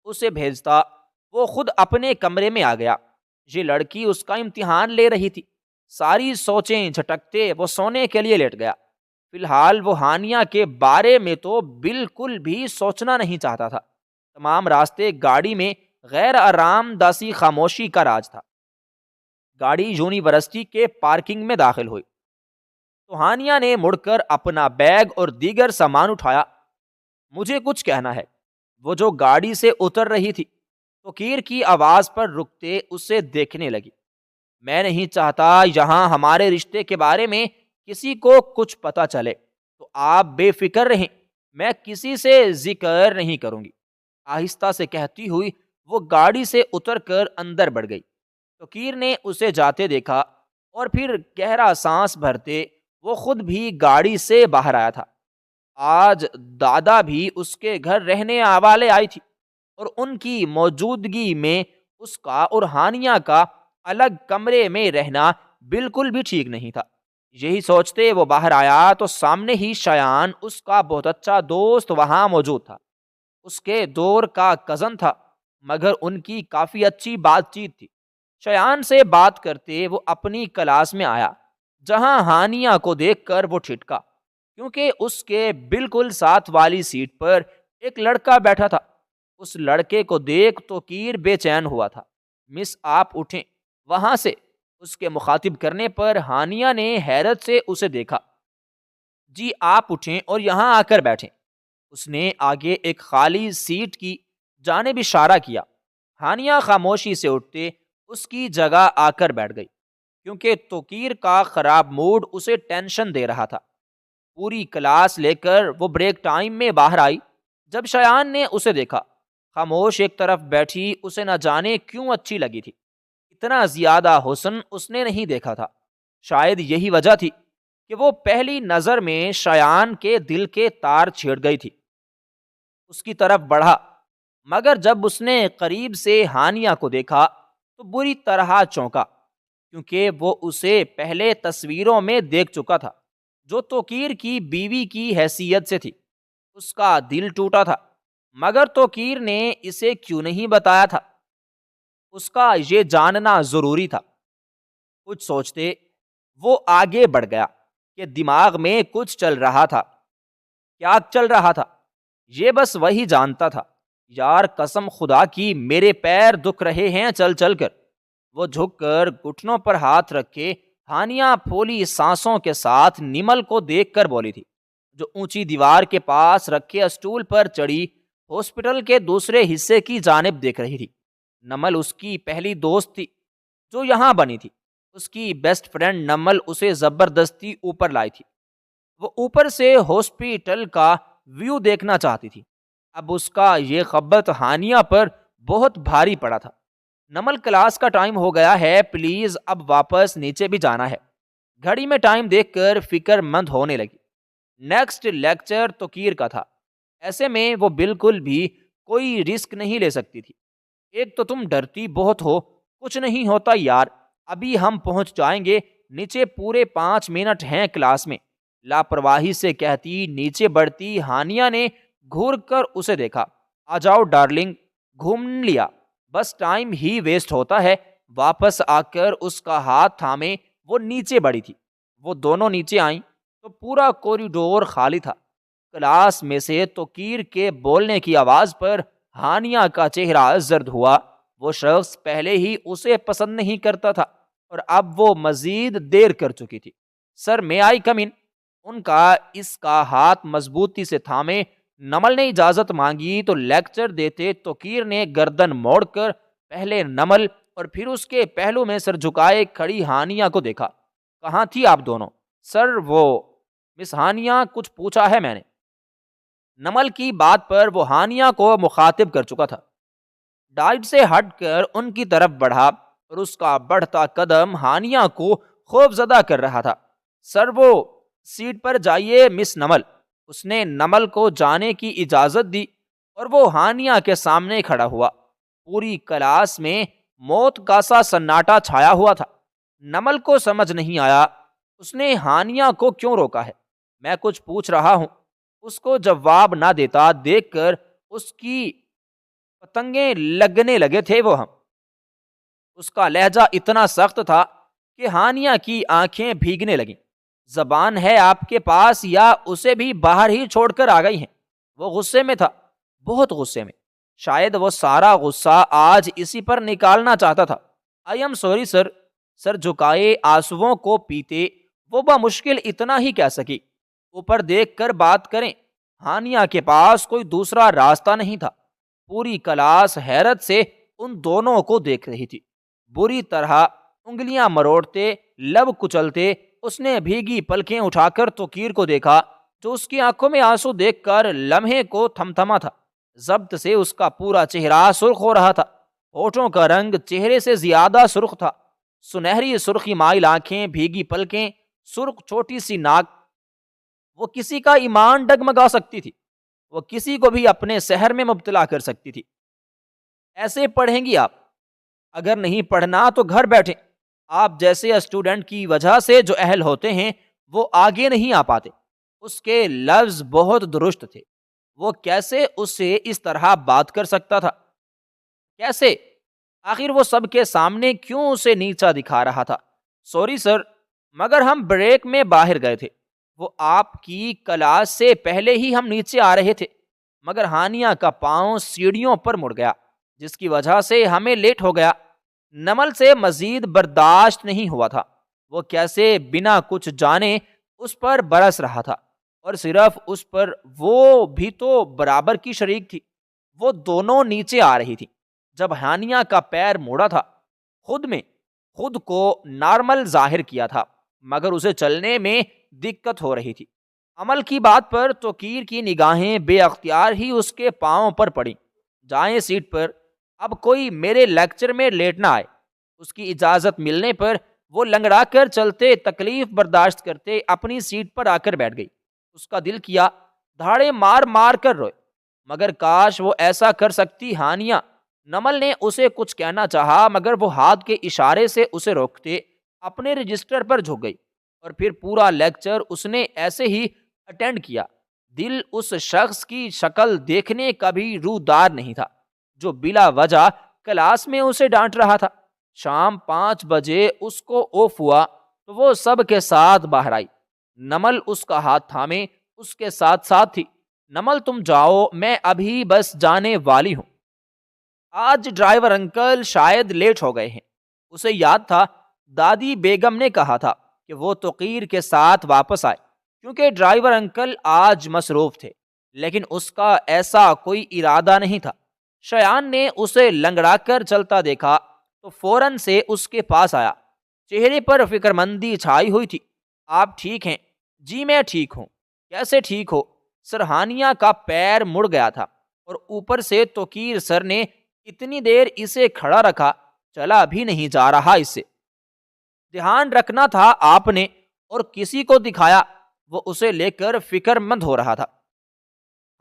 اسے بھیجتا وہ خود اپنے کمرے میں آ گیا۔ یہ لڑکی اس کا امتحان لے رہی تھی۔ ساری سوچیں جھٹکتے وہ سونے کے لیے لیٹ گیا۔ فی الحال وہ ہانیہ کے بارے میں تو بالکل بھی سوچنا نہیں چاہتا تھا۔ تمام راستے گاڑی میں غیر آرام دہ سی خاموشی کا راج تھا۔ گاڑی یونیورسٹی کے پارکنگ میں داخل ہوئی تو ہانیہ نے مڑ کر اپنا بیگ اور دیگر سامان اٹھایا۔ مجھے کچھ کہنا ہے، وہ جو گاڑی سے اتر رہی تھی توقیر کی آواز پر رکتے اسے دیکھنے لگی۔ میں نہیں چاہتا یہاں ہمارے رشتے کے بارے میں کسی کو کچھ پتا چلے، تو آپ بے فکر رہیں، میں کسی سے ذکر نہیں کروں گی۔ آہستہ سے کہتی ہوئی وہ گاڑی سے اتر کر اندر بڑھ گئی۔ توقیر نے اسے جاتے دیکھا اور پھر گہرا سانس بھرتے وہ خود بھی گاڑی سے باہر آیا تھا۔ آج دادا بھی اس کے گھر رہنے والے آئی تھی، اور ان کی موجودگی میں اس کا اور ہانیہ کا الگ کمرے میں رہنا بالکل بھی ٹھیک نہیں تھا۔ یہی سوچتے وہ باہر آیا تو سامنے ہی شایان، اس کا بہت اچھا دوست، وہاں موجود تھا۔ اس کے دور کا کزن تھا، مگر ان کی کافی اچھی بات چیت تھی۔ شایان سے بات کرتے وہ اپنی کلاس میں آیا، جہاں ہانیہ کو دیکھ کر وہ ٹھٹکا، کیونکہ اس کے بالکل ساتھ والی سیٹ پر ایک لڑکا بیٹھا تھا۔ اس لڑکے کو دیکھ توقیر بے چین ہوا تھا۔ مس آپ اٹھیں وہاں سے، اس کے مخاطب کرنے پر ہانیہ نے حیرت سے اسے دیکھا۔ جی آپ اٹھیں اور یہاں آ کر بیٹھیں۔ اس نے آگے ایک خالی سیٹ کی جانب اشارہ کیا۔ ہانیہ خاموشی سے اٹھتے اس کی جگہ آ کر بیٹھ گئی، کیونکہ توقیر کا خراب موڈ اسے ٹینشن دے رہا تھا۔ پوری کلاس لے کر وہ بریک ٹائم میں باہر آئی۔ جب شایان نے اسے دیکھا، خاموش ایک طرف بیٹھی، اسے نہ جانے کیوں اچھی لگی تھی۔ اتنا زیادہ حسن اس نے نہیں دیکھا تھا۔ شاید یہی وجہ تھی کہ وہ پہلی نظر میں شایان کے دل کے تار چھیڑ گئی تھی۔ اس کی طرف بڑھا، مگر جب اس نے قریب سے ہانیہ کو دیکھا تو بری طرح چونکا، کیونکہ وہ اسے پہلے تصویروں میں دیکھ چکا تھا، جو توقیر کی بیوی کی حیثیت سے تھی۔ اس کا دل ٹوٹا تھا، مگر توقیر نے اسے کیوں نہیں بتایا تھا؟ اس کا یہ جاننا ضروری تھا۔ کچھ سوچتے وہ آگے بڑھ گیا کہ دماغ میں کچھ چل رہا تھا۔ کیا چل رہا تھا یہ بس وہی جانتا تھا۔ یار قسم خدا کی میرے پیر دکھ رہے ہیں چل چل کر۔ وہ جھک کر گھٹنوں پر ہاتھ رکھے ہانیہ پھولی سانسوں کے ساتھ نمل کو دیکھ کر بولی تھی، جو اونچی دیوار کے پاس رکھے اسٹول پر چڑھی ہاسپٹل کے دوسرے حصے کی جانب دیکھ رہی تھی۔ نمل اس کی پہلی دوست تھی جو یہاں بنی تھی۔ اس کی بیسٹ فرینڈ نمل اسے زبردستی اوپر لائی تھی۔ وہ اوپر سے ہاسپٹل کا ویو دیکھنا چاہتی تھی۔ اب اس کا یہ خبت ہانیہ پر بہت بھاری پڑا تھا۔ نمل کلاس کا ٹائم ہو گیا ہے، پلیز اب واپس نیچے بھی جانا ہے۔ گھڑی میں ٹائم دیکھ کر فکر مند ہونے لگی۔ نیکسٹ لیکچر توقیر کا تھا، ایسے میں وہ بالکل بھی کوئی رسک نہیں لے سکتی تھی۔ ایک تو تم ڈرتی بہت ہو، کچھ نہیں ہوتا یار، ابھی ہم پہنچ جائیں گے، نیچے پورے 5 منٹ ہیں کلاس میں، لاپرواہی سے کہتی نیچے بڑھتی ہانیہ نے گھور کر اسے دیکھا۔ آ جاؤ ڈارلنگ، گھوم لیا، بس ٹائم ہی ویسٹ ہوتا ہے۔ واپس آ کر اس کا ہاتھ تھامے وہ نیچے بڑھی تھی۔ وہ دونوں نیچے آئیں تو پورا کوریڈور خالی تھا۔ کلاس میں سے توقیر کے بولنے کی آواز پر ہانیہ کا چہرہ زرد ہوا۔ وہ شخص پہلے ہی اسے پسند نہیں کرتا تھا اور اب وہ مزید دیر کر چکی تھی۔ سر میں آئی کم ان؟ ان کا اس کا ہاتھ مضبوطی سے تھامے نمل نے اجازت مانگی تو لیکچر دیتے توقیر نے گردن موڑ کر پہلے نمل اور پھر اس کے پہلو میں سر جھکائے کھڑی ہانیہ کو دیکھا۔ کہاں تھی آپ دونوں؟ سر وہ مس ہانیہ کچھ پوچھا ہے میں نے؟ نمل کی بات پر وہ ہانیہ کو مخاطب کر چکا تھا۔ ڈائٹ سے ہٹ کر ان کی طرف بڑھا اور اس کا بڑھتا قدم ہانیہ کو خوف زدہ کر رہا تھا۔ سر وہ سیٹ پر جائیے مس نمل۔ اس نے نمل کو جانے کی اجازت دی اور وہ ہانیہ کے سامنے کھڑا ہوا۔ پوری کلاس میں موت کا سا سناٹا چھایا ہوا تھا۔ نمل کو سمجھ نہیں آیا اس نے ہانیہ کو کیوں روکا ہے۔ میں کچھ پوچھ رہا ہوں، اس کو جواب نہ دیتا دیکھ کر اس کی پتنگیں لگنے لگے تھے وہ ہم۔ اس کا لہجہ اتنا سخت تھا کہ ہانیہ کی آنکھیں بھیگنے لگیں۔ زبان ہے آپ کے پاس یا اسے بھی باہر ہی چھوڑ کر آ گئی ہیں؟ وہ غصے میں تھا، بہت غصے میں۔ شاید وہ سارا غصہ آج اسی پر نکالنا چاہتا تھا۔ I am sorry sir. سر جھکائے آنسوؤں کو پیتے وہ بمشکل اتنا ہی کہہ سکی، اوپر دیکھ کر بات کریں۔ ہانیہ کے پاس کوئی دوسرا راستہ نہیں تھا۔ پوری کلاس حیرت سے ان دونوں کو دیکھ رہی تھی۔ بری طرح انگلیاں مروڑتے، لب کچلتے اس نے بھیگی پلکیں اٹھا کر توقیر کو دیکھا جو اس کی آنکھوں میں آنسو دیکھ کر لمحے کو تھمتھما تھا۔ ضبط سے اس کا پورا چہرہ سرخ ہو رہا تھا۔ ہونٹوں کا رنگ چہرے سے زیادہ سرخ تھا۔ سنہری سرخی مائل آنکھیں، بھیگی پلکیں، سرخ چھوٹی سی ناک۔ وہ کسی کا ایمان ڈگمگا سکتی تھی، وہ کسی کو بھی اپنے سحر میں مبتلا کر سکتی تھی۔ ایسے پڑھیں گی آپ؟ اگر نہیں پڑھنا تو گھر بیٹھیں۔ آپ جیسے اسٹوڈنٹ کی وجہ سے جو اہل ہوتے ہیں وہ آگے نہیں آ پاتے۔ اس کے لفظ بہت درست تھے۔ وہ کیسے اس سے اس طرح بات کر سکتا تھا؟ کیسے؟ آخر وہ سب کے سامنے کیوں اسے نیچا دکھا رہا تھا؟ سوری سر، مگر ہم بریک میں باہر گئے تھے۔ وہ آپ کی کلاس سے پہلے ہی ہم نیچے آ رہے تھے، مگر ہانیہ کا پاؤں سیڑھیوں پر مڑ گیا جس کی وجہ سے ہمیں لیٹ ہو گیا۔ نمل سے مزید برداشت نہیں ہوا تھا۔ وہ کیسے بنا کچھ جانے اس پر برس رہا تھا، اور صرف اس پر، وہ بھی تو برابر کی شریک تھی۔ وہ دونوں نیچے آ رہی تھی جب ہانیہ کا پیر موڑا تھا۔ خود کو نارمل ظاہر کیا تھا، مگر اسے چلنے میں دقت ہو رہی تھی۔ عمل کی بات پر توقیر کی نگاہیں بے اختیار ہی اس کے پاؤں پر پڑیں۔ جائیں سیٹ پر، اب کوئی میرے لیکچر میں لیٹ نہ آئے۔ اس کی اجازت ملنے پر وہ لنگڑا کر چلتے، تکلیف برداشت کرتے اپنی سیٹ پر آ کر بیٹھ گئی۔ اس کا دل کیا دھاڑے مار مار کر روئے، مگر کاش وہ ایسا کر سکتی۔ ہانیہ، نمل نے اسے کچھ کہنا چاہا مگر وہ ہاتھ کے اشارے سے اسے روکتے اپنے رجسٹر پر جھک گئی، اور پھر پورا لیکچر اس نے ایسے ہی اٹینڈ کیا۔ دل اس شخص کی شکل دیکھنے کا بھی روح نہیں تھا جو بلا وجہ کلاس میں اسے ڈانٹ رہا تھا۔ شام 5 بجے اس کو آف ہوا تو وہ سب کے ساتھ باہر آئی۔ نمل اس کا ہاتھ تھامے اس کے ساتھ ساتھ تھی۔ نمل تم جاؤ، میں ابھی بس جانے والی ہوں۔ آج ڈرائیور انکل شاید لیٹ ہو گئے ہیں۔ اسے یاد تھا دادی بیگم نے کہا تھا کہ وہ توقیر کے ساتھ واپس آئے کیونکہ ڈرائیور انکل آج مصروف تھے، لیکن اس کا ایسا کوئی ارادہ نہیں تھا۔ شایان نے اسے لنگڑا کر چلتا دیکھا تو فوراً سے اس کے پاس آیا۔ چہرے پر فکر مندی چھائی ہوئی تھی۔ آپ ٹھیک ہیں؟ جی میں ٹھیک ہوں۔ کیسے ٹھیک ہو؟ سر ہانیہ کا پیر مڑ گیا تھا اور اوپر سے توقیر سر نے اتنی دیر اسے کھڑا رکھا، چلا بھی نہیں جا رہا اس سے۔ دھیان رکھنا تھا آپ نے، اور کسی کو دکھایا۔ وہ اسے لے کر فکر مند ہو رہا تھا،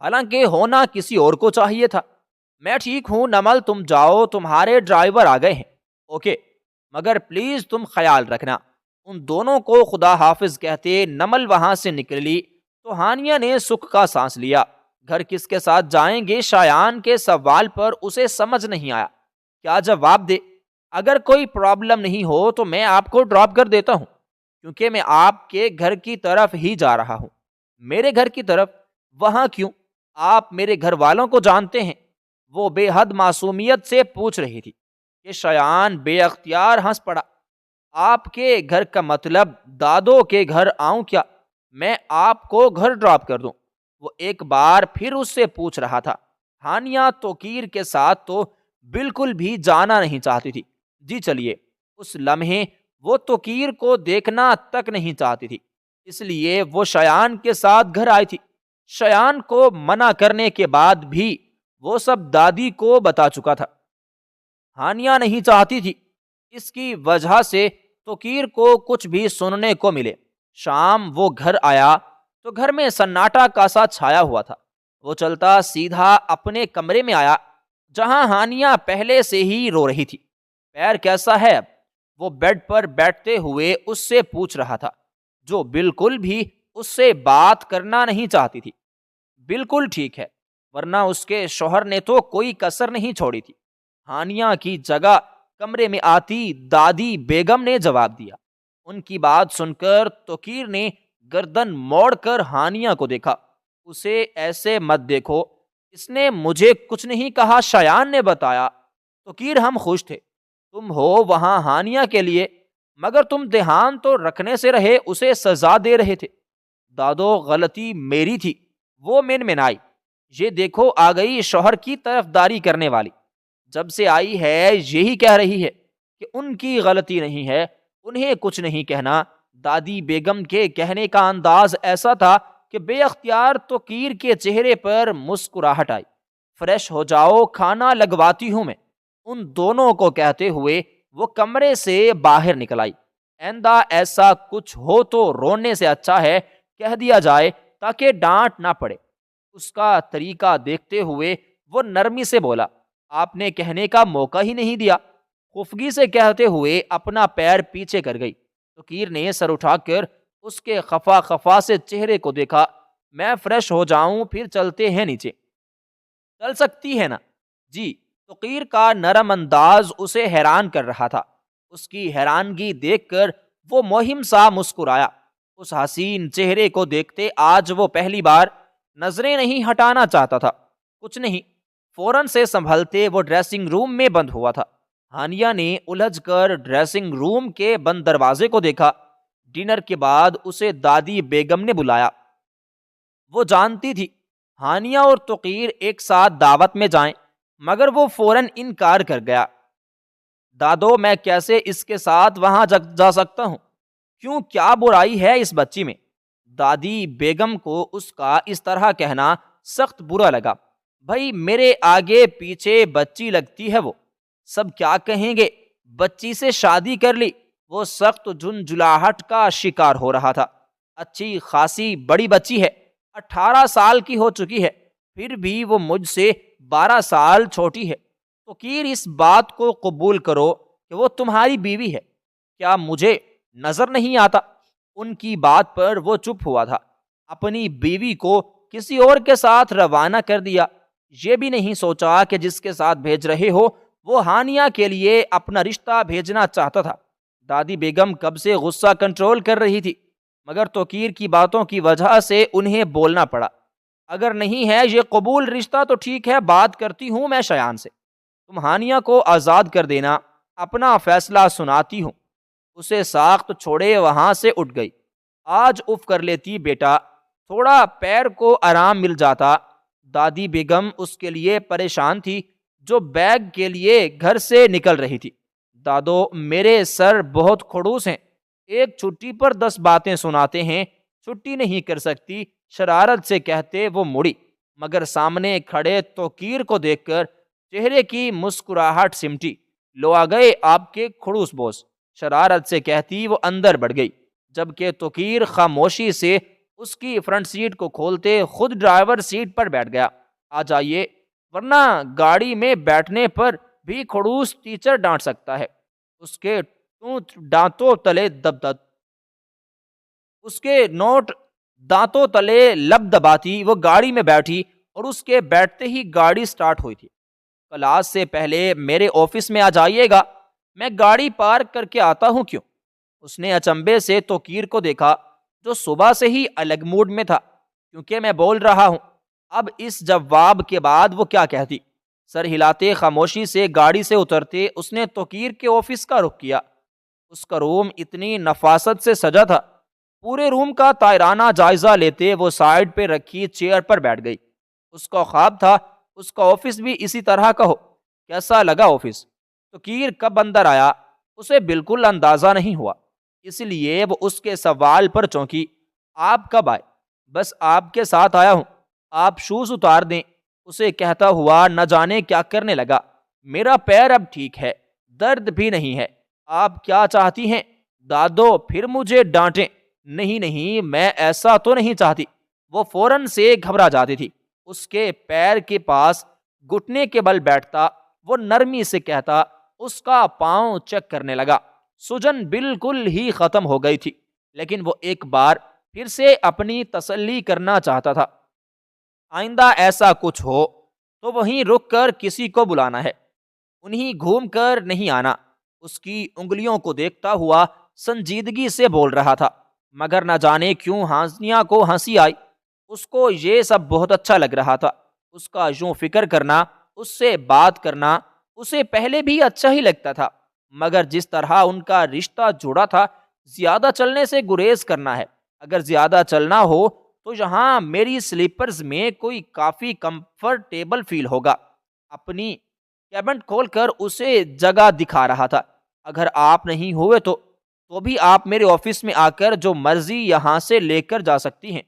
حالانکہ ہونا کسی اور کو چاہیے تھا۔ میں ٹھیک ہوں نمل، تم جاؤ، تمہارے ڈرائیور آ گئے ہیں۔ اوکے، مگر پلیز تم خیال رکھنا۔ ان دونوں کو خدا حافظ کہتے نمل وہاں سے نکلی تو ہانیہ نے سکھ کا سانس لیا۔ گھر کس کے ساتھ جائیں گے؟ شایان کے سوال پر اسے سمجھ نہیں آیا کیا جواب دے۔ اگر کوئی پرابلم نہیں ہو تو میں آپ کو ڈراپ کر دیتا ہوں، کیونکہ میں آپ کے گھر کی طرف ہی جا رہا ہوں۔ میرے گھر کی طرف؟ وہاں کیوں؟ آپ میرے گھر والوں کو جانتے ہیں؟ وہ بے حد معصومیت سے پوچھ رہی تھی۔ کہ شایان بے اختیار ہنس پڑا۔ آپ کے گھر کا مطلب دادو کے گھر آؤں کیا؟ میں آپ کو گھر ڈراپ کر دوں؟ وہ ایک بار پھر اس سے پوچھ رہا تھا۔ ہانیہ توقیر کے ساتھ تو بالکل بھی جانا نہیں چاہتی تھی۔ جی چلیے۔ اس لمحے وہ توقیر کو دیکھنا تک نہیں چاہتی تھی، اس لیے وہ شایان کے ساتھ گھر آئی تھی۔ شایان کو منع کرنے کے بعد بھی وہ سب دادی کو بتا چکا تھا۔ ہانیہ نہیں چاہتی تھی اس کی وجہ سے توقیر کو کچھ بھی سننے کو ملے۔ شام وہ گھر آیا تو گھر میں سناٹا کا سا چھایا ہوا تھا۔ وہ چلتا سیدھا اپنے کمرے میں آیا جہاں ہانیہ پہلے سے ہی رو رہی تھی۔ پیر کیسا ہے اب؟ وہ بیڈ پر بیٹھتے ہوئے اس سے پوچھ رہا تھا، جو بالکل بھی اس سے بات کرنا نہیں چاہتی تھی۔ بالکل ٹھیک ہے، ورنہ اس کے شوہر نے تو کوئی کسر نہیں چھوڑی تھی، ہانیہ کی جگہ کمرے میں آتی دادی بیگم نے جواب دیا۔ ان کی بات سن کر توقیر نے گردن موڑ کر ہانیہ کو دیکھا۔ اسے ایسے مت دیکھو، اس نے مجھے کچھ نہیں کہا، شایان نے بتایا۔ توقیر ہم خوش تھے، تم ہو وہاں ہانیہ کے لیے، مگر تم دھیان تو رکھنے سے رہے، اسے سزا دے رہے تھے۔ دادو غلطی میری تھی، وہ منمنائی۔ یہ دیکھو آ گئی شوہر کی طرفداری کرنے والی، جب سے آئی ہے یہی کہہ رہی ہے کہ ان کی غلطی نہیں ہے، انہیں کچھ نہیں کہنا۔ دادی بیگم کے کہنے کا انداز ایسا تھا کہ بے اختیار توقیر کے چہرے پر مسکراہٹ آئی۔ فریش ہو جاؤ، کھانا لگواتی ہوں میں، ان دونوں کو کہتے ہوئے وہ کمرے سے باہر نکل آئی۔ آئندہ ایسا کچھ ہو تو رونے سے اچھا ہے کہہ دیا جائے تاکہ ڈانٹ نہ پڑے۔ اس کا طریقہ دیکھتے ہوئے وہ نرمی سے بولا، آپ نے کہنے کا موقع ہی نہیں دیا۔ خفگی سے کہتے ہوئے اپنا پیر پیچھے کر گئی۔ توقیر نے سر اٹھا کر اس کے خفا خفا سے چہرے کو دیکھا۔ میں فریش ہو جاؤں پھر چلتے ہیں نیچے؟ چل سکتی ہے نا؟ جی۔ توقیر کا نرم انداز اسے حیران کر رہا تھا۔ اس کی حیرانگی دیکھ کر وہ مہم سا مسکرایا۔ اس حسین چہرے کو دیکھتے آج وہ پہلی بار نظریں نہیں ہٹانا چاہتا تھا۔ کچھ نہیں، فوراً سے سنبھلتے وہ ڈریسنگ روم میں بند ہوا تھا۔ ہانیہ نے الجھ کر ڈریسنگ روم کے بند دروازے کو دیکھا۔ ڈنر کے بعد اسے دادی بیگم نے بلایا۔ وہ جانتی تھی ہانیہ اور توقیر ایک ساتھ دعوت میں جائیں، مگر وہ فوراً انکار کر گیا۔ دادو، میں کیسے اس کے ساتھ وہاں جا سکتا ہوں؟ کیوں، کیا برائی ہے اس بچی میں؟ دادی بیگم کو اس کا اس طرح کہنا سخت برا لگا۔ بھائی، میرے آگے پیچھے بچی لگتی ہے وہ، سب کیا کہیں گے؟ بچی سے شادی کر لی۔ وہ سخت جھنجھلاہٹ کا شکار ہو رہا تھا۔ اچھی خاصی بڑی بچی ہے، 18 سال کی ہو چکی ہے، پھر بھی وہ مجھ سے 12 سال چھوٹی ہے۔ توقیر، اس بات کو قبول کرو کہ وہ تمہاری بیوی ہے۔ کیا مجھے نظر نہیں آتا؟ ان کی بات پر وہ چپ ہوا تھا۔ اپنی بیوی کو کسی اور کے ساتھ روانہ کر دیا، یہ بھی نہیں سوچا کہ جس کے ساتھ بھیج رہے ہو وہ ہانیہ کے لیے اپنا رشتہ بھیجنا چاہتا تھا۔ دادی بیگم کب سے غصہ کنٹرول کر رہی تھی، مگر توقیر کی باتوں کی وجہ سے انہیں بولنا پڑا۔ اگر نہیں ہے یہ قبول رشتہ تو ٹھیک ہے، بات کرتی ہوں میں شایان سے، تم ہانیہ کو آزاد کر دینا، اپنا فیصلہ سناتی ہوں۔ اسے ساخت چھوڑے وہاں سے اٹھ گئی۔ آج اف کر لیتی بیٹا، تھوڑا پیر کو آرام مل جاتا۔ دادی بیگم اس کے لیے پریشان تھی جو بیگ کے لیے گھر سے نکل رہی تھی۔ دادو، میرے سر بہت کھڑوس ہیں، ایک چھٹی پر 10 باتیں سناتے ہیں، چھٹی نہیں کر سکتی، شرارت سے کہتے وہ مڑی، مگر سامنے کھڑے توقیر کو دیکھ کر چہرے کی مسکراہٹ سمٹی۔ لو آ گئے آپ کے کھڑوس بوس، شرارت سے کہتی وہ اندر بڑھ گئی، جبکہ توقیر خاموشی سے اس کی فرنٹ سیٹ کو کھولتے خود ڈرائیور سیٹ پر بیٹھ گیا۔ آ جائیے، ورنہ گاڑی میں بیٹھنے پر بھی کھڑوس ٹیچر ڈانٹ سکتا ہے۔ اس کے دانتوں تلے دانتوں تلے لب دباتی وہ گاڑی میں بیٹھی اور اس کے بیٹھتے ہی گاڑی سٹارٹ ہوئی تھی۔ کلاس سے پہلے میرے آفس میں آ جائیے گا، میں گاڑی پارک کر کے آتا ہوں۔ کیوں؟ اس نے اچنبے سے توقیر کو دیکھا جو صبح سے ہی الگ موڈ میں تھا۔ کیونکہ میں بول رہا ہوں۔ اب اس جواب کے بعد وہ کیا کہتی؟ سر ہلاتے خاموشی سے گاڑی سے اترتے اس نے توقیر کے آفس کا رخ کیا۔ اس کا روم اتنی نفاست سے سجا تھا، پورے روم کا طائرانہ جائزہ لیتے وہ سائڈ پہ رکھی چیئر پر بیٹھ گئی۔ اس کا خواب تھا اس کا آفس بھی اسی طرح کا ہو۔ کیسا لگا آفس؟ توقیر کب اندر آیا اسے بالکل اندازہ نہیں ہوا، اس لیے وہ اس کے سوال پر چونکی۔ آپ کب آئے؟ بس آپ کے ساتھ آیا ہوں۔ آپ شوز اتار دیں، اسے کہتا ہوا نہ جانے کیا کرنے لگا۔ میرا پیر اب ٹھیک ہے، درد بھی نہیں ہے۔ آپ کیا چاہتی ہیں؟ دادو پھر مجھے ڈانٹیں۔ نہیں نہیں، میں ایسا تو نہیں چاہتی۔ وہ فوراً سے گھبرا جاتی تھی۔ اس کے پیر کے پاس گھٹنے کے بل بیٹھتا، وہ نرمی سے کہتا، اس کا پاؤں چیک کرنے لگا۔ سجن بالکل ہی ختم ہو گئی تھی، لیکن وہ ایک بار پھر سے اپنی تسلی کرنا چاہتا تھا۔ آئندہ ایسا کچھ ہو تو وہیں رک کر کسی کو بلانا ہے، انہیں گھوم کر نہیں آنا۔ اس کی انگلیوں کو دیکھتا ہوا سنجیدگی سے بول رہا تھا، مگر نہ جانے کیوں ہانسیاں کو ہنسی آئی۔ اس کو یہ سب بہت اچھا لگ رہا تھا۔ اس کا یوں فکر کرنا، اس سے بات کرنا اسے پہلے بھی اچھا ہی لگتا تھا، مگر جس طرح ان کا رشتہ جڑا تھا، زیادہ چلنے سے گریز کرنا ہے۔ اگر زیادہ چلنا ہو تو یہاں میری سلیپرز میں کوئی کافی کمفرٹیبل فیل ہوگا۔ اپنی کیبنٹ کھول کر اسے جگہ دکھا رہا تھا۔ اگر آپ نہیں ہوئے تو بھی آپ میرے آفس میں آ کر جو مرضی یہاں سے لے کر جا سکتی ہیں۔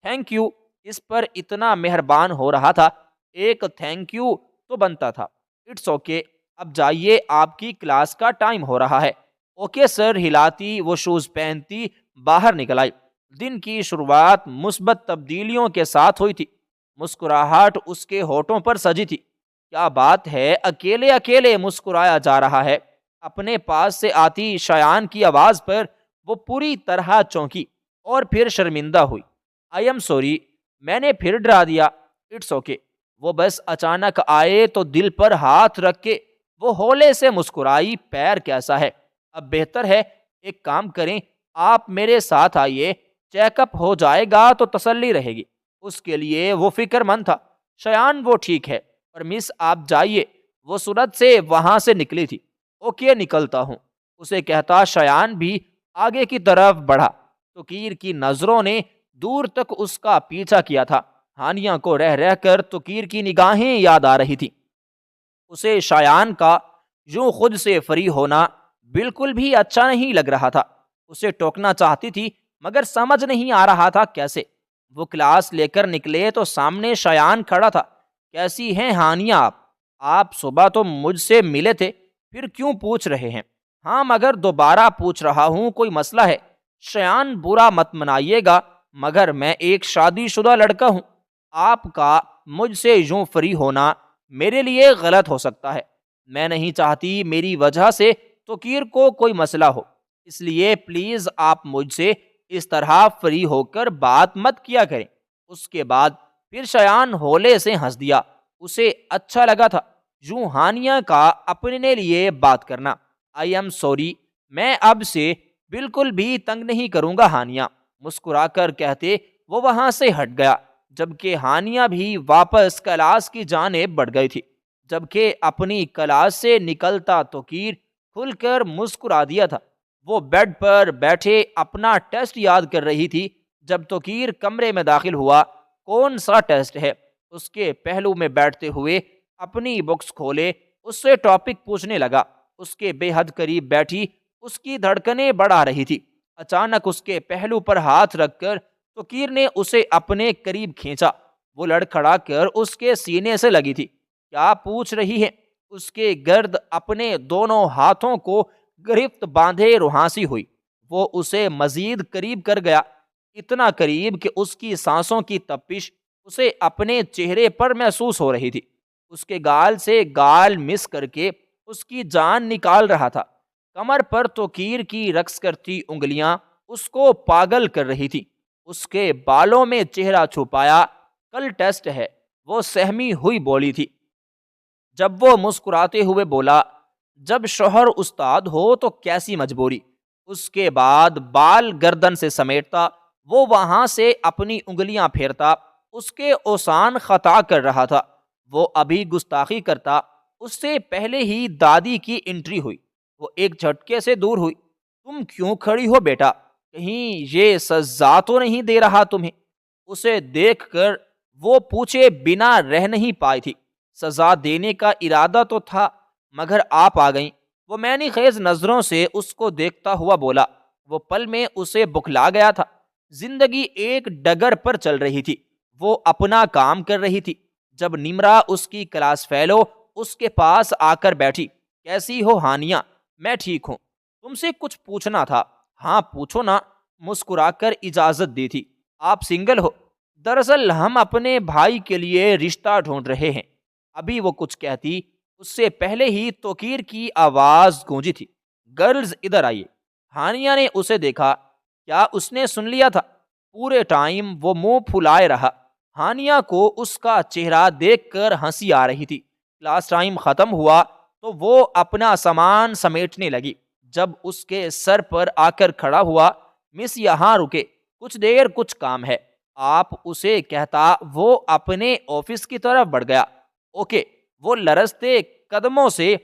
تھینک یو، اس پر اتنا مہربان ہو رہا تھا، ایک تھینک یو تو بنتا تھا۔ اٹس اوکے، اب جائیے، آپ کی کلاس کا ٹائم ہو رہا ہے۔ اوکے سر ہلاتی وہ شوز پہنتی باہر نکل آئی۔ دن کی شروعات مثبت تبدیلیوں کے ساتھ ہوئی تھی۔ مسکراہٹ اس کے ہونٹوں پر سجی تھی۔ کیا بات ہے، اکیلے اکیلے مسکرایا جا رہا ہے۔ اپنے پاس سے آتی شایان کی آواز پر وہ پوری طرح چونکی اور پھر شرمندہ ہوئی۔ آئی ایم سوری، میں نے پھر ڈرا دیا۔ It's okay. وہ بس اچانک آئے تو دل پر ہاتھ رکھ کے وہ ہولے سے مسکرائی۔ پیر کیسا ہے؟ اب بہتر ہے، ایک کام کریں، آپ میرے ساتھ آئیے، چیک اپ ہو جائے گا تو تسلی رہے گی۔ اس کے لیے وہ فکر مند تھا۔ شایان وہ ٹھیک ہے، اور مس آپ جائیے، وہ سرعت سے وہاں سے نکلی تھی۔ اوکے، نکلتا ہوں، اسے کہتا شایان بھی آگے کی طرف بڑھا۔ توقیر کی نظروں نے دور تک اس کا پیچھا کیا تھا۔ ہانیہ کو رہ رہ کر توقیر کی نگاہیں یاد آ رہی تھی۔ اسے شایان کا یوں خود سے فری ہونا بالکل بھی اچھا نہیں لگ رہا تھا۔ اسے ٹوکنا چاہتی تھی، مگر سمجھ نہیں آ رہا تھا کیسے۔ وہ کلاس لے کر نکلے تو سامنے شایان کھڑا تھا۔ کیسی ہیں ہانیہ آپ صبح تو مجھ سے ملے تھے، پھر کیوں پوچھ رہے ہیں؟ ہاں، مگر دوبارہ پوچھ رہا ہوں، کوئی مسئلہ ہے؟ شایان برا مت منائیے گا، مگر میں ایک شادی شدہ لڑکا ہوں۔ آپ کا مجھ سے یوں فری ہونا میرے لیے غلط ہو سکتا ہے۔ میں نہیں چاہتی میری وجہ سے توقیر کو کوئی مسئلہ ہو، اس لیے پلیز آپ مجھ سے اس طرح فری ہو کر بات مت کیا کریں۔ اس کے بعد پھر شایان ہولے سے ہنس دیا۔ اسے اچھا لگا تھا یوں ہانیہ کا اپنے لیے بات کرنا۔ آئی ایم سوری، میں اب سے بالکل بھی تنگ نہیں کروں گا ہانیہ، مسکرا کر کہتے وہ وہاں سے ہٹ گیا، جبکہ ہانیہ بھی واپس کلاس کی جانب بڑھ گئی تھی۔ جبکہ اپنی کلاس سے نکلتا توقیر کھل کر مسکرا دیا تھا۔ وہ بیڈ پر بیٹھے اپنا ٹیسٹ یاد کر رہی تھی جب توقیر کمرے میں داخل ہوا۔ کون سا ٹیسٹ ہے؟ اس کے پہلو میں بیٹھتے ہوئے اپنی بکس کھولے اس سے ٹاپک پوچھنے لگا۔ اس کے بے حد قریب بیٹھی اس کی دھڑکنیں بڑھا رہی تھی۔ اچانک اس کے پہلو پر ہاتھ رکھ کر توقیر نے اسے اپنے قریب کھینچا۔ وہ لڑکھڑا کر اس کے سینے سے لگی تھی۔ کیا پوچھ رہی ہے؟ اس کے گرد اپنے دونوں ہاتھوں کو گرفت باندھے روحانسی ہوئی۔ وہ اسے مزید قریب کر گیا، اتنا قریب کہ اس کی سانسوں کی تپش اسے اپنے چہرے پر محسوس ہو رہی تھی۔ اس کے گال سے گال مس کر کے اس کی جان نکال رہا تھا۔ کمر پر توقیر کی رقص کرتی انگلیاں اس کو پاگل کر رہی تھی۔ اس کے بالوں میں چہرہ چھپایا۔ کل ٹیسٹ ہے، وہ سہمی ہوئی بولی تھی۔ جب وہ مسکراتے ہوئے بولا، جب شوہر استاد ہو تو کیسی مجبوری۔ اس کے بعد بال گردن سے سمیٹتا وہ وہاں سے اپنی انگلیاں پھیرتا۔ اس کے اوسان خطا کر رہا تھا۔ وہ ابھی گستاخی کرتا، اس سے پہلے ہی دادی کی انٹری ہوئی۔ وہ ایک جھٹکے سے دور ہوئی۔ تم کیوں کھڑی ہو بیٹا؟ کہیں یہ سزا تو نہیں دے رہا تمہیں؟ اسے دیکھ کر وہ پوچھے بنا رہ نہیں پائی تھی۔ سزا دینے کا ارادہ تو تھا، مگر آپ آ گئیں۔ وہ معنی خیز نظروں سے اس کو دیکھتا ہوا بولا۔ وہ پل میں اسے بکھلا گیا تھا۔ زندگی ایک ڈگر پر چل رہی تھی، وہ اپنا کام کر رہی تھی، جب نمرا اس کی کلاس فیلو اس کے پاس آ کر بیٹھی۔ کیسی ہو ہانیہ؟ میں ٹھیک ہوں، تم سے کچھ پوچھنا تھا۔ ہاں پوچھو نا، مسکرا کر اجازت دی تھی۔ آپ سنگل ہو؟ دراصل ہم اپنے بھائی کے لیے رشتہ ڈھونڈ رہے ہیں۔ ابھی وہ کچھ کہتی، اس سے پہلے ہی توقیر کی آواز گونجی تھی، گرلز ادھر آئیے۔ ہانیہ نے اسے دیکھا۔ کیا اس نے سن لیا تھا؟ پورے ٹائم وہ منہ پھلائے رہا۔ ہانیہ کو اس کا چہرہ دیکھ کر ہنسی آ رہی تھی۔ کلاس ٹائم ختم ہوا تو وہ اپنا سامان سمیٹنے لگی۔ جب اس کے سر پر آ کر کھڑا ہوا، مس یہاں رکے، کچھ دیر کچھ کام ہے۔ آپ اسے کہتا وہ اپنے آفس کی طرف بڑھ گیا۔ اوکے۔ وہ لرزتے قدموں سے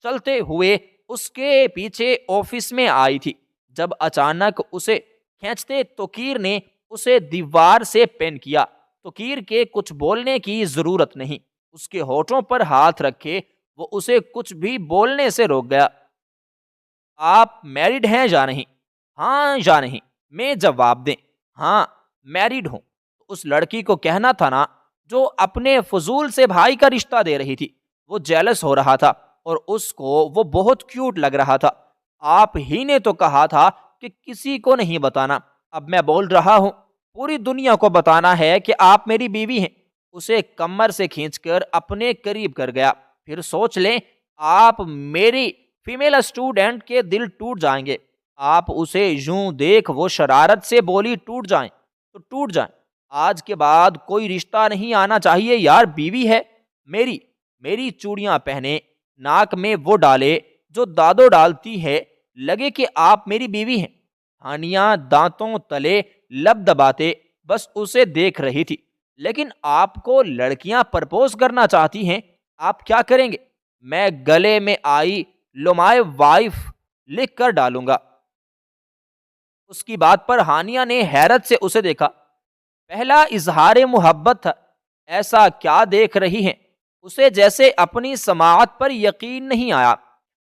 چلتے ہوئے اس کے پیچھے آفس میں آئی تھی، جب اچانک اسے کھینچتے توقیر نے اسے دیوار سے پین کیا۔ توقیر کے کچھ بولنے کی ضرورت نہیں، اس کے ہونٹوں پر ہاتھ رکھے وہ اسے کچھ بھی بولنے سے روک گیا۔ آپ میرڈ ہیں یا نہیں؟ ہاں یا نہیں میں جواب دیں؟ ہاں میرڈ ہوں۔ اس لڑکی کو کہنا تھا نا، جو اپنے فضول سے بھائی کا رشتہ دے رہی تھی۔ وہ جیلس ہو رہا تھا اور اس کو وہ بہت کیوٹ لگ رہا تھا۔ آپ ہی نے تو کہا تھا کہ کسی کو نہیں بتانا۔ اب میں بول رہا ہوں، پوری دنیا کو بتانا ہے کہ آپ میری بیوی ہیں۔ اسے کمر سے کھینچ کر اپنے قریب کر گیا۔ پھر سوچ لیں، آپ میری فیمیل اسٹوڈنٹ کے دل ٹوٹ جائیں گے۔ آپ اسے یوں دیکھ وہ شرارت سے بولی، ٹوٹ جائیں تو ٹوٹ جائیں، آج کے بعد کوئی رشتہ نہیں آنا چاہیے یار، بیوی ہے میری چوڑیاں پہنے، ناک میں وہ ڈالے جو دادو ڈالتی ہے، لگے کہ آپ میری بیوی ہیں۔ ہانیہ دانتوں تلے لب دباتے بس اسے دیکھ رہی تھی۔ لیکن آپ کو لڑکیاں پرپوز کرنا چاہتی ہیں، آپ کیا کریں گے؟ میں گلے میں آئی لو مائی وائف لکھ کر ڈالوں گا۔ اس کی بات پر ہانیہ نے حیرت سے اسے دیکھا۔ پہلا اظہار محبت تھا، ایسا کیا دیکھ رہی ہیں؟ اسے جیسے اپنی سماعت پر یقین نہیں آیا۔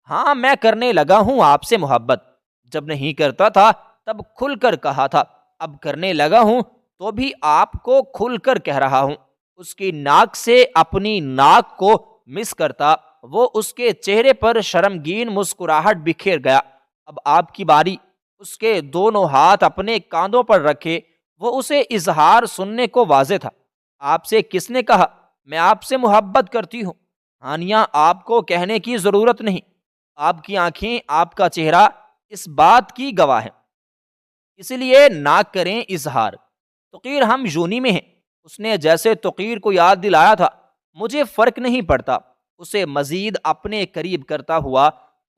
ہاں میں کرنے لگا ہوں آپ سے محبت، جب نہیں کرتا تھا تب کھل کر کہا تھا، اب کرنے لگا ہوں تو بھی آپ کو کھل کر کہہ رہا ہوں۔ اس کی ناک سے اپنی ناک کو مس کرتا وہ اس کے چہرے پر شرمگین مسکراہٹ بکھیر گیا۔ اب آپ کی باری۔ اس کے دونوں ہاتھ اپنے کاندھوں پر رکھے وہ اسے اظہار سننے کو واضح تھا۔ آپ سے کس نے کہا میں آپ سے محبت کرتی ہوں؟ ہانیہ آپ کو کہنے کی ضرورت نہیں، آپ کی آنکھیں، آپ کا چہرہ اس بات کی گواہ ہے، اس لیے نہ کریں اظہار۔ توقیر ہم یونی میں ہیں۔ اس نے جیسے توقیر کو یاد دلایا تھا، مجھے فرق نہیں پڑتا۔ اسے مزید اپنے قریب کرتا ہوا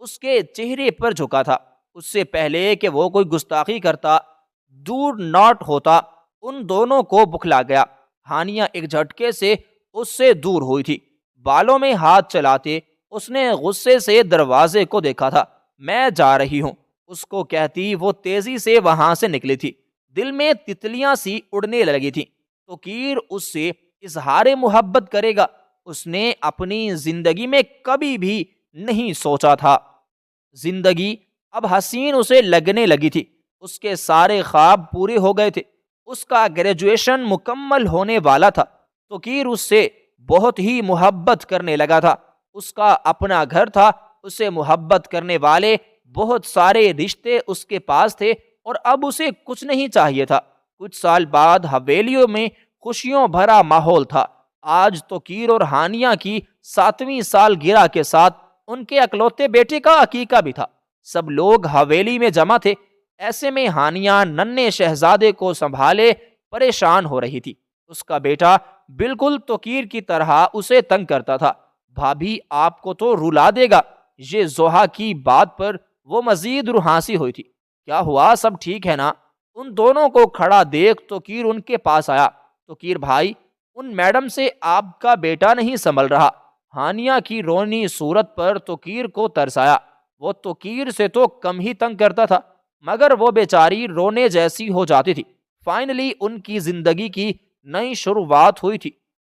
اس کے چہرے پر جھکا تھا۔ اس سے پہلے کہ وہ کوئی گستاخی کرتا، دور ناٹ ہوتا، ان دونوں کو بکھلا گیا۔ ہانیہ ایک جھٹکے سے اس سے دور ہوئی تھی۔ بالوں میں ہاتھ چلاتے اس نے غصے سے دروازے کو دیکھا تھا۔ میں جا رہی ہوں، اس کو کہتی وہ تیزی سے وہاں سے نکلی تھی۔ دل میں تتلیاں سی اڑنے لگی تھی۔ توقیر اس سے اظہار محبت کرے گا، اس نے اپنی زندگی میں کبھی بھی نہیں سوچا تھا۔ زندگی اب حسین اسے لگنے لگی تھی۔ اس کے سارے خواب پورے ہو گئے تھے۔ اس کا گریجویشن مکمل ہونے والا تھا۔ توقیر اس سے بہت ہی محبت کرنے لگا تھا۔ اس کا اپنا گھر تھا، اسے محبت کرنے والے بہت سارے رشتے اس کے پاس تھے، اور اب اسے کچھ نہیں چاہیے تھا۔ کچھ سال بعد حویلیوں میں خوشیوں بھرا ماحول تھا۔ آج توقیر اور ہانیہ کی 7ویں سالگرہ کے ساتھ ان کے اکلوتے بیٹے کا عقیقہ بھی تھا۔ سب لوگ حویلی میں جمع تھے۔ ایسے میں ہانیہ ننھے شہزادے کو سنبھالے پریشان ہو رہی تھی۔ اس کا بیٹا بالکل توقیر کی طرح اسے تنگ کرتا تھا۔ بھابھی آپ کو تو رلا دے گا۔ یہ زوہا کی بات پر وہ مزید روحانسی ہوئی تھی۔ کیا ہوا، سب ٹھیک ہے نا؟ ان دونوں کو کھڑا دیکھ توقیر ان کے پاس آیا۔ توقیر بھائی ان میڈم سے آپ کا بیٹا نہیں سنبھل رہا۔ ہانیہ کی رونی صورت پر توقیر کو ترس آیا۔ وہ توقیر سے تو کم ہی تنگ کرتا تھا، مگر وہ بیچاری رونے جیسی ہو جاتی تھی۔ فائنلی ان کی زندگی کی نئی شروعات ہوئی تھی۔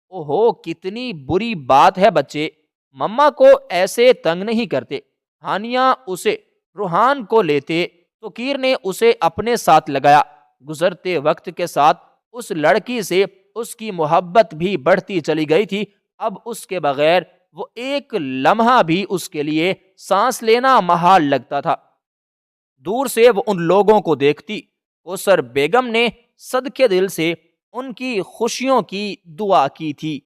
اوہو، کتنی بری بات ہے بچے، مما کو ایسے تنگ نہیں کرتے۔ ہانیہ اسے روحان کو لیتے۔ توقیر نے اسے اپنے ساتھ لگایا۔ گزرتے وقت کے ساتھ اس لڑکی سے اس کی محبت بھی بڑھتی چلی گئی تھی۔ اب اس کے بغیر وہ ایک لمحہ بھی اس کے لیے سانس لینا محال لگتا تھا۔ دور سے وہ ان لوگوں کو دیکھتی۔ کوثر بیگم نے صدقے دل سے ان کی خوشیوں کی دعا کی تھی۔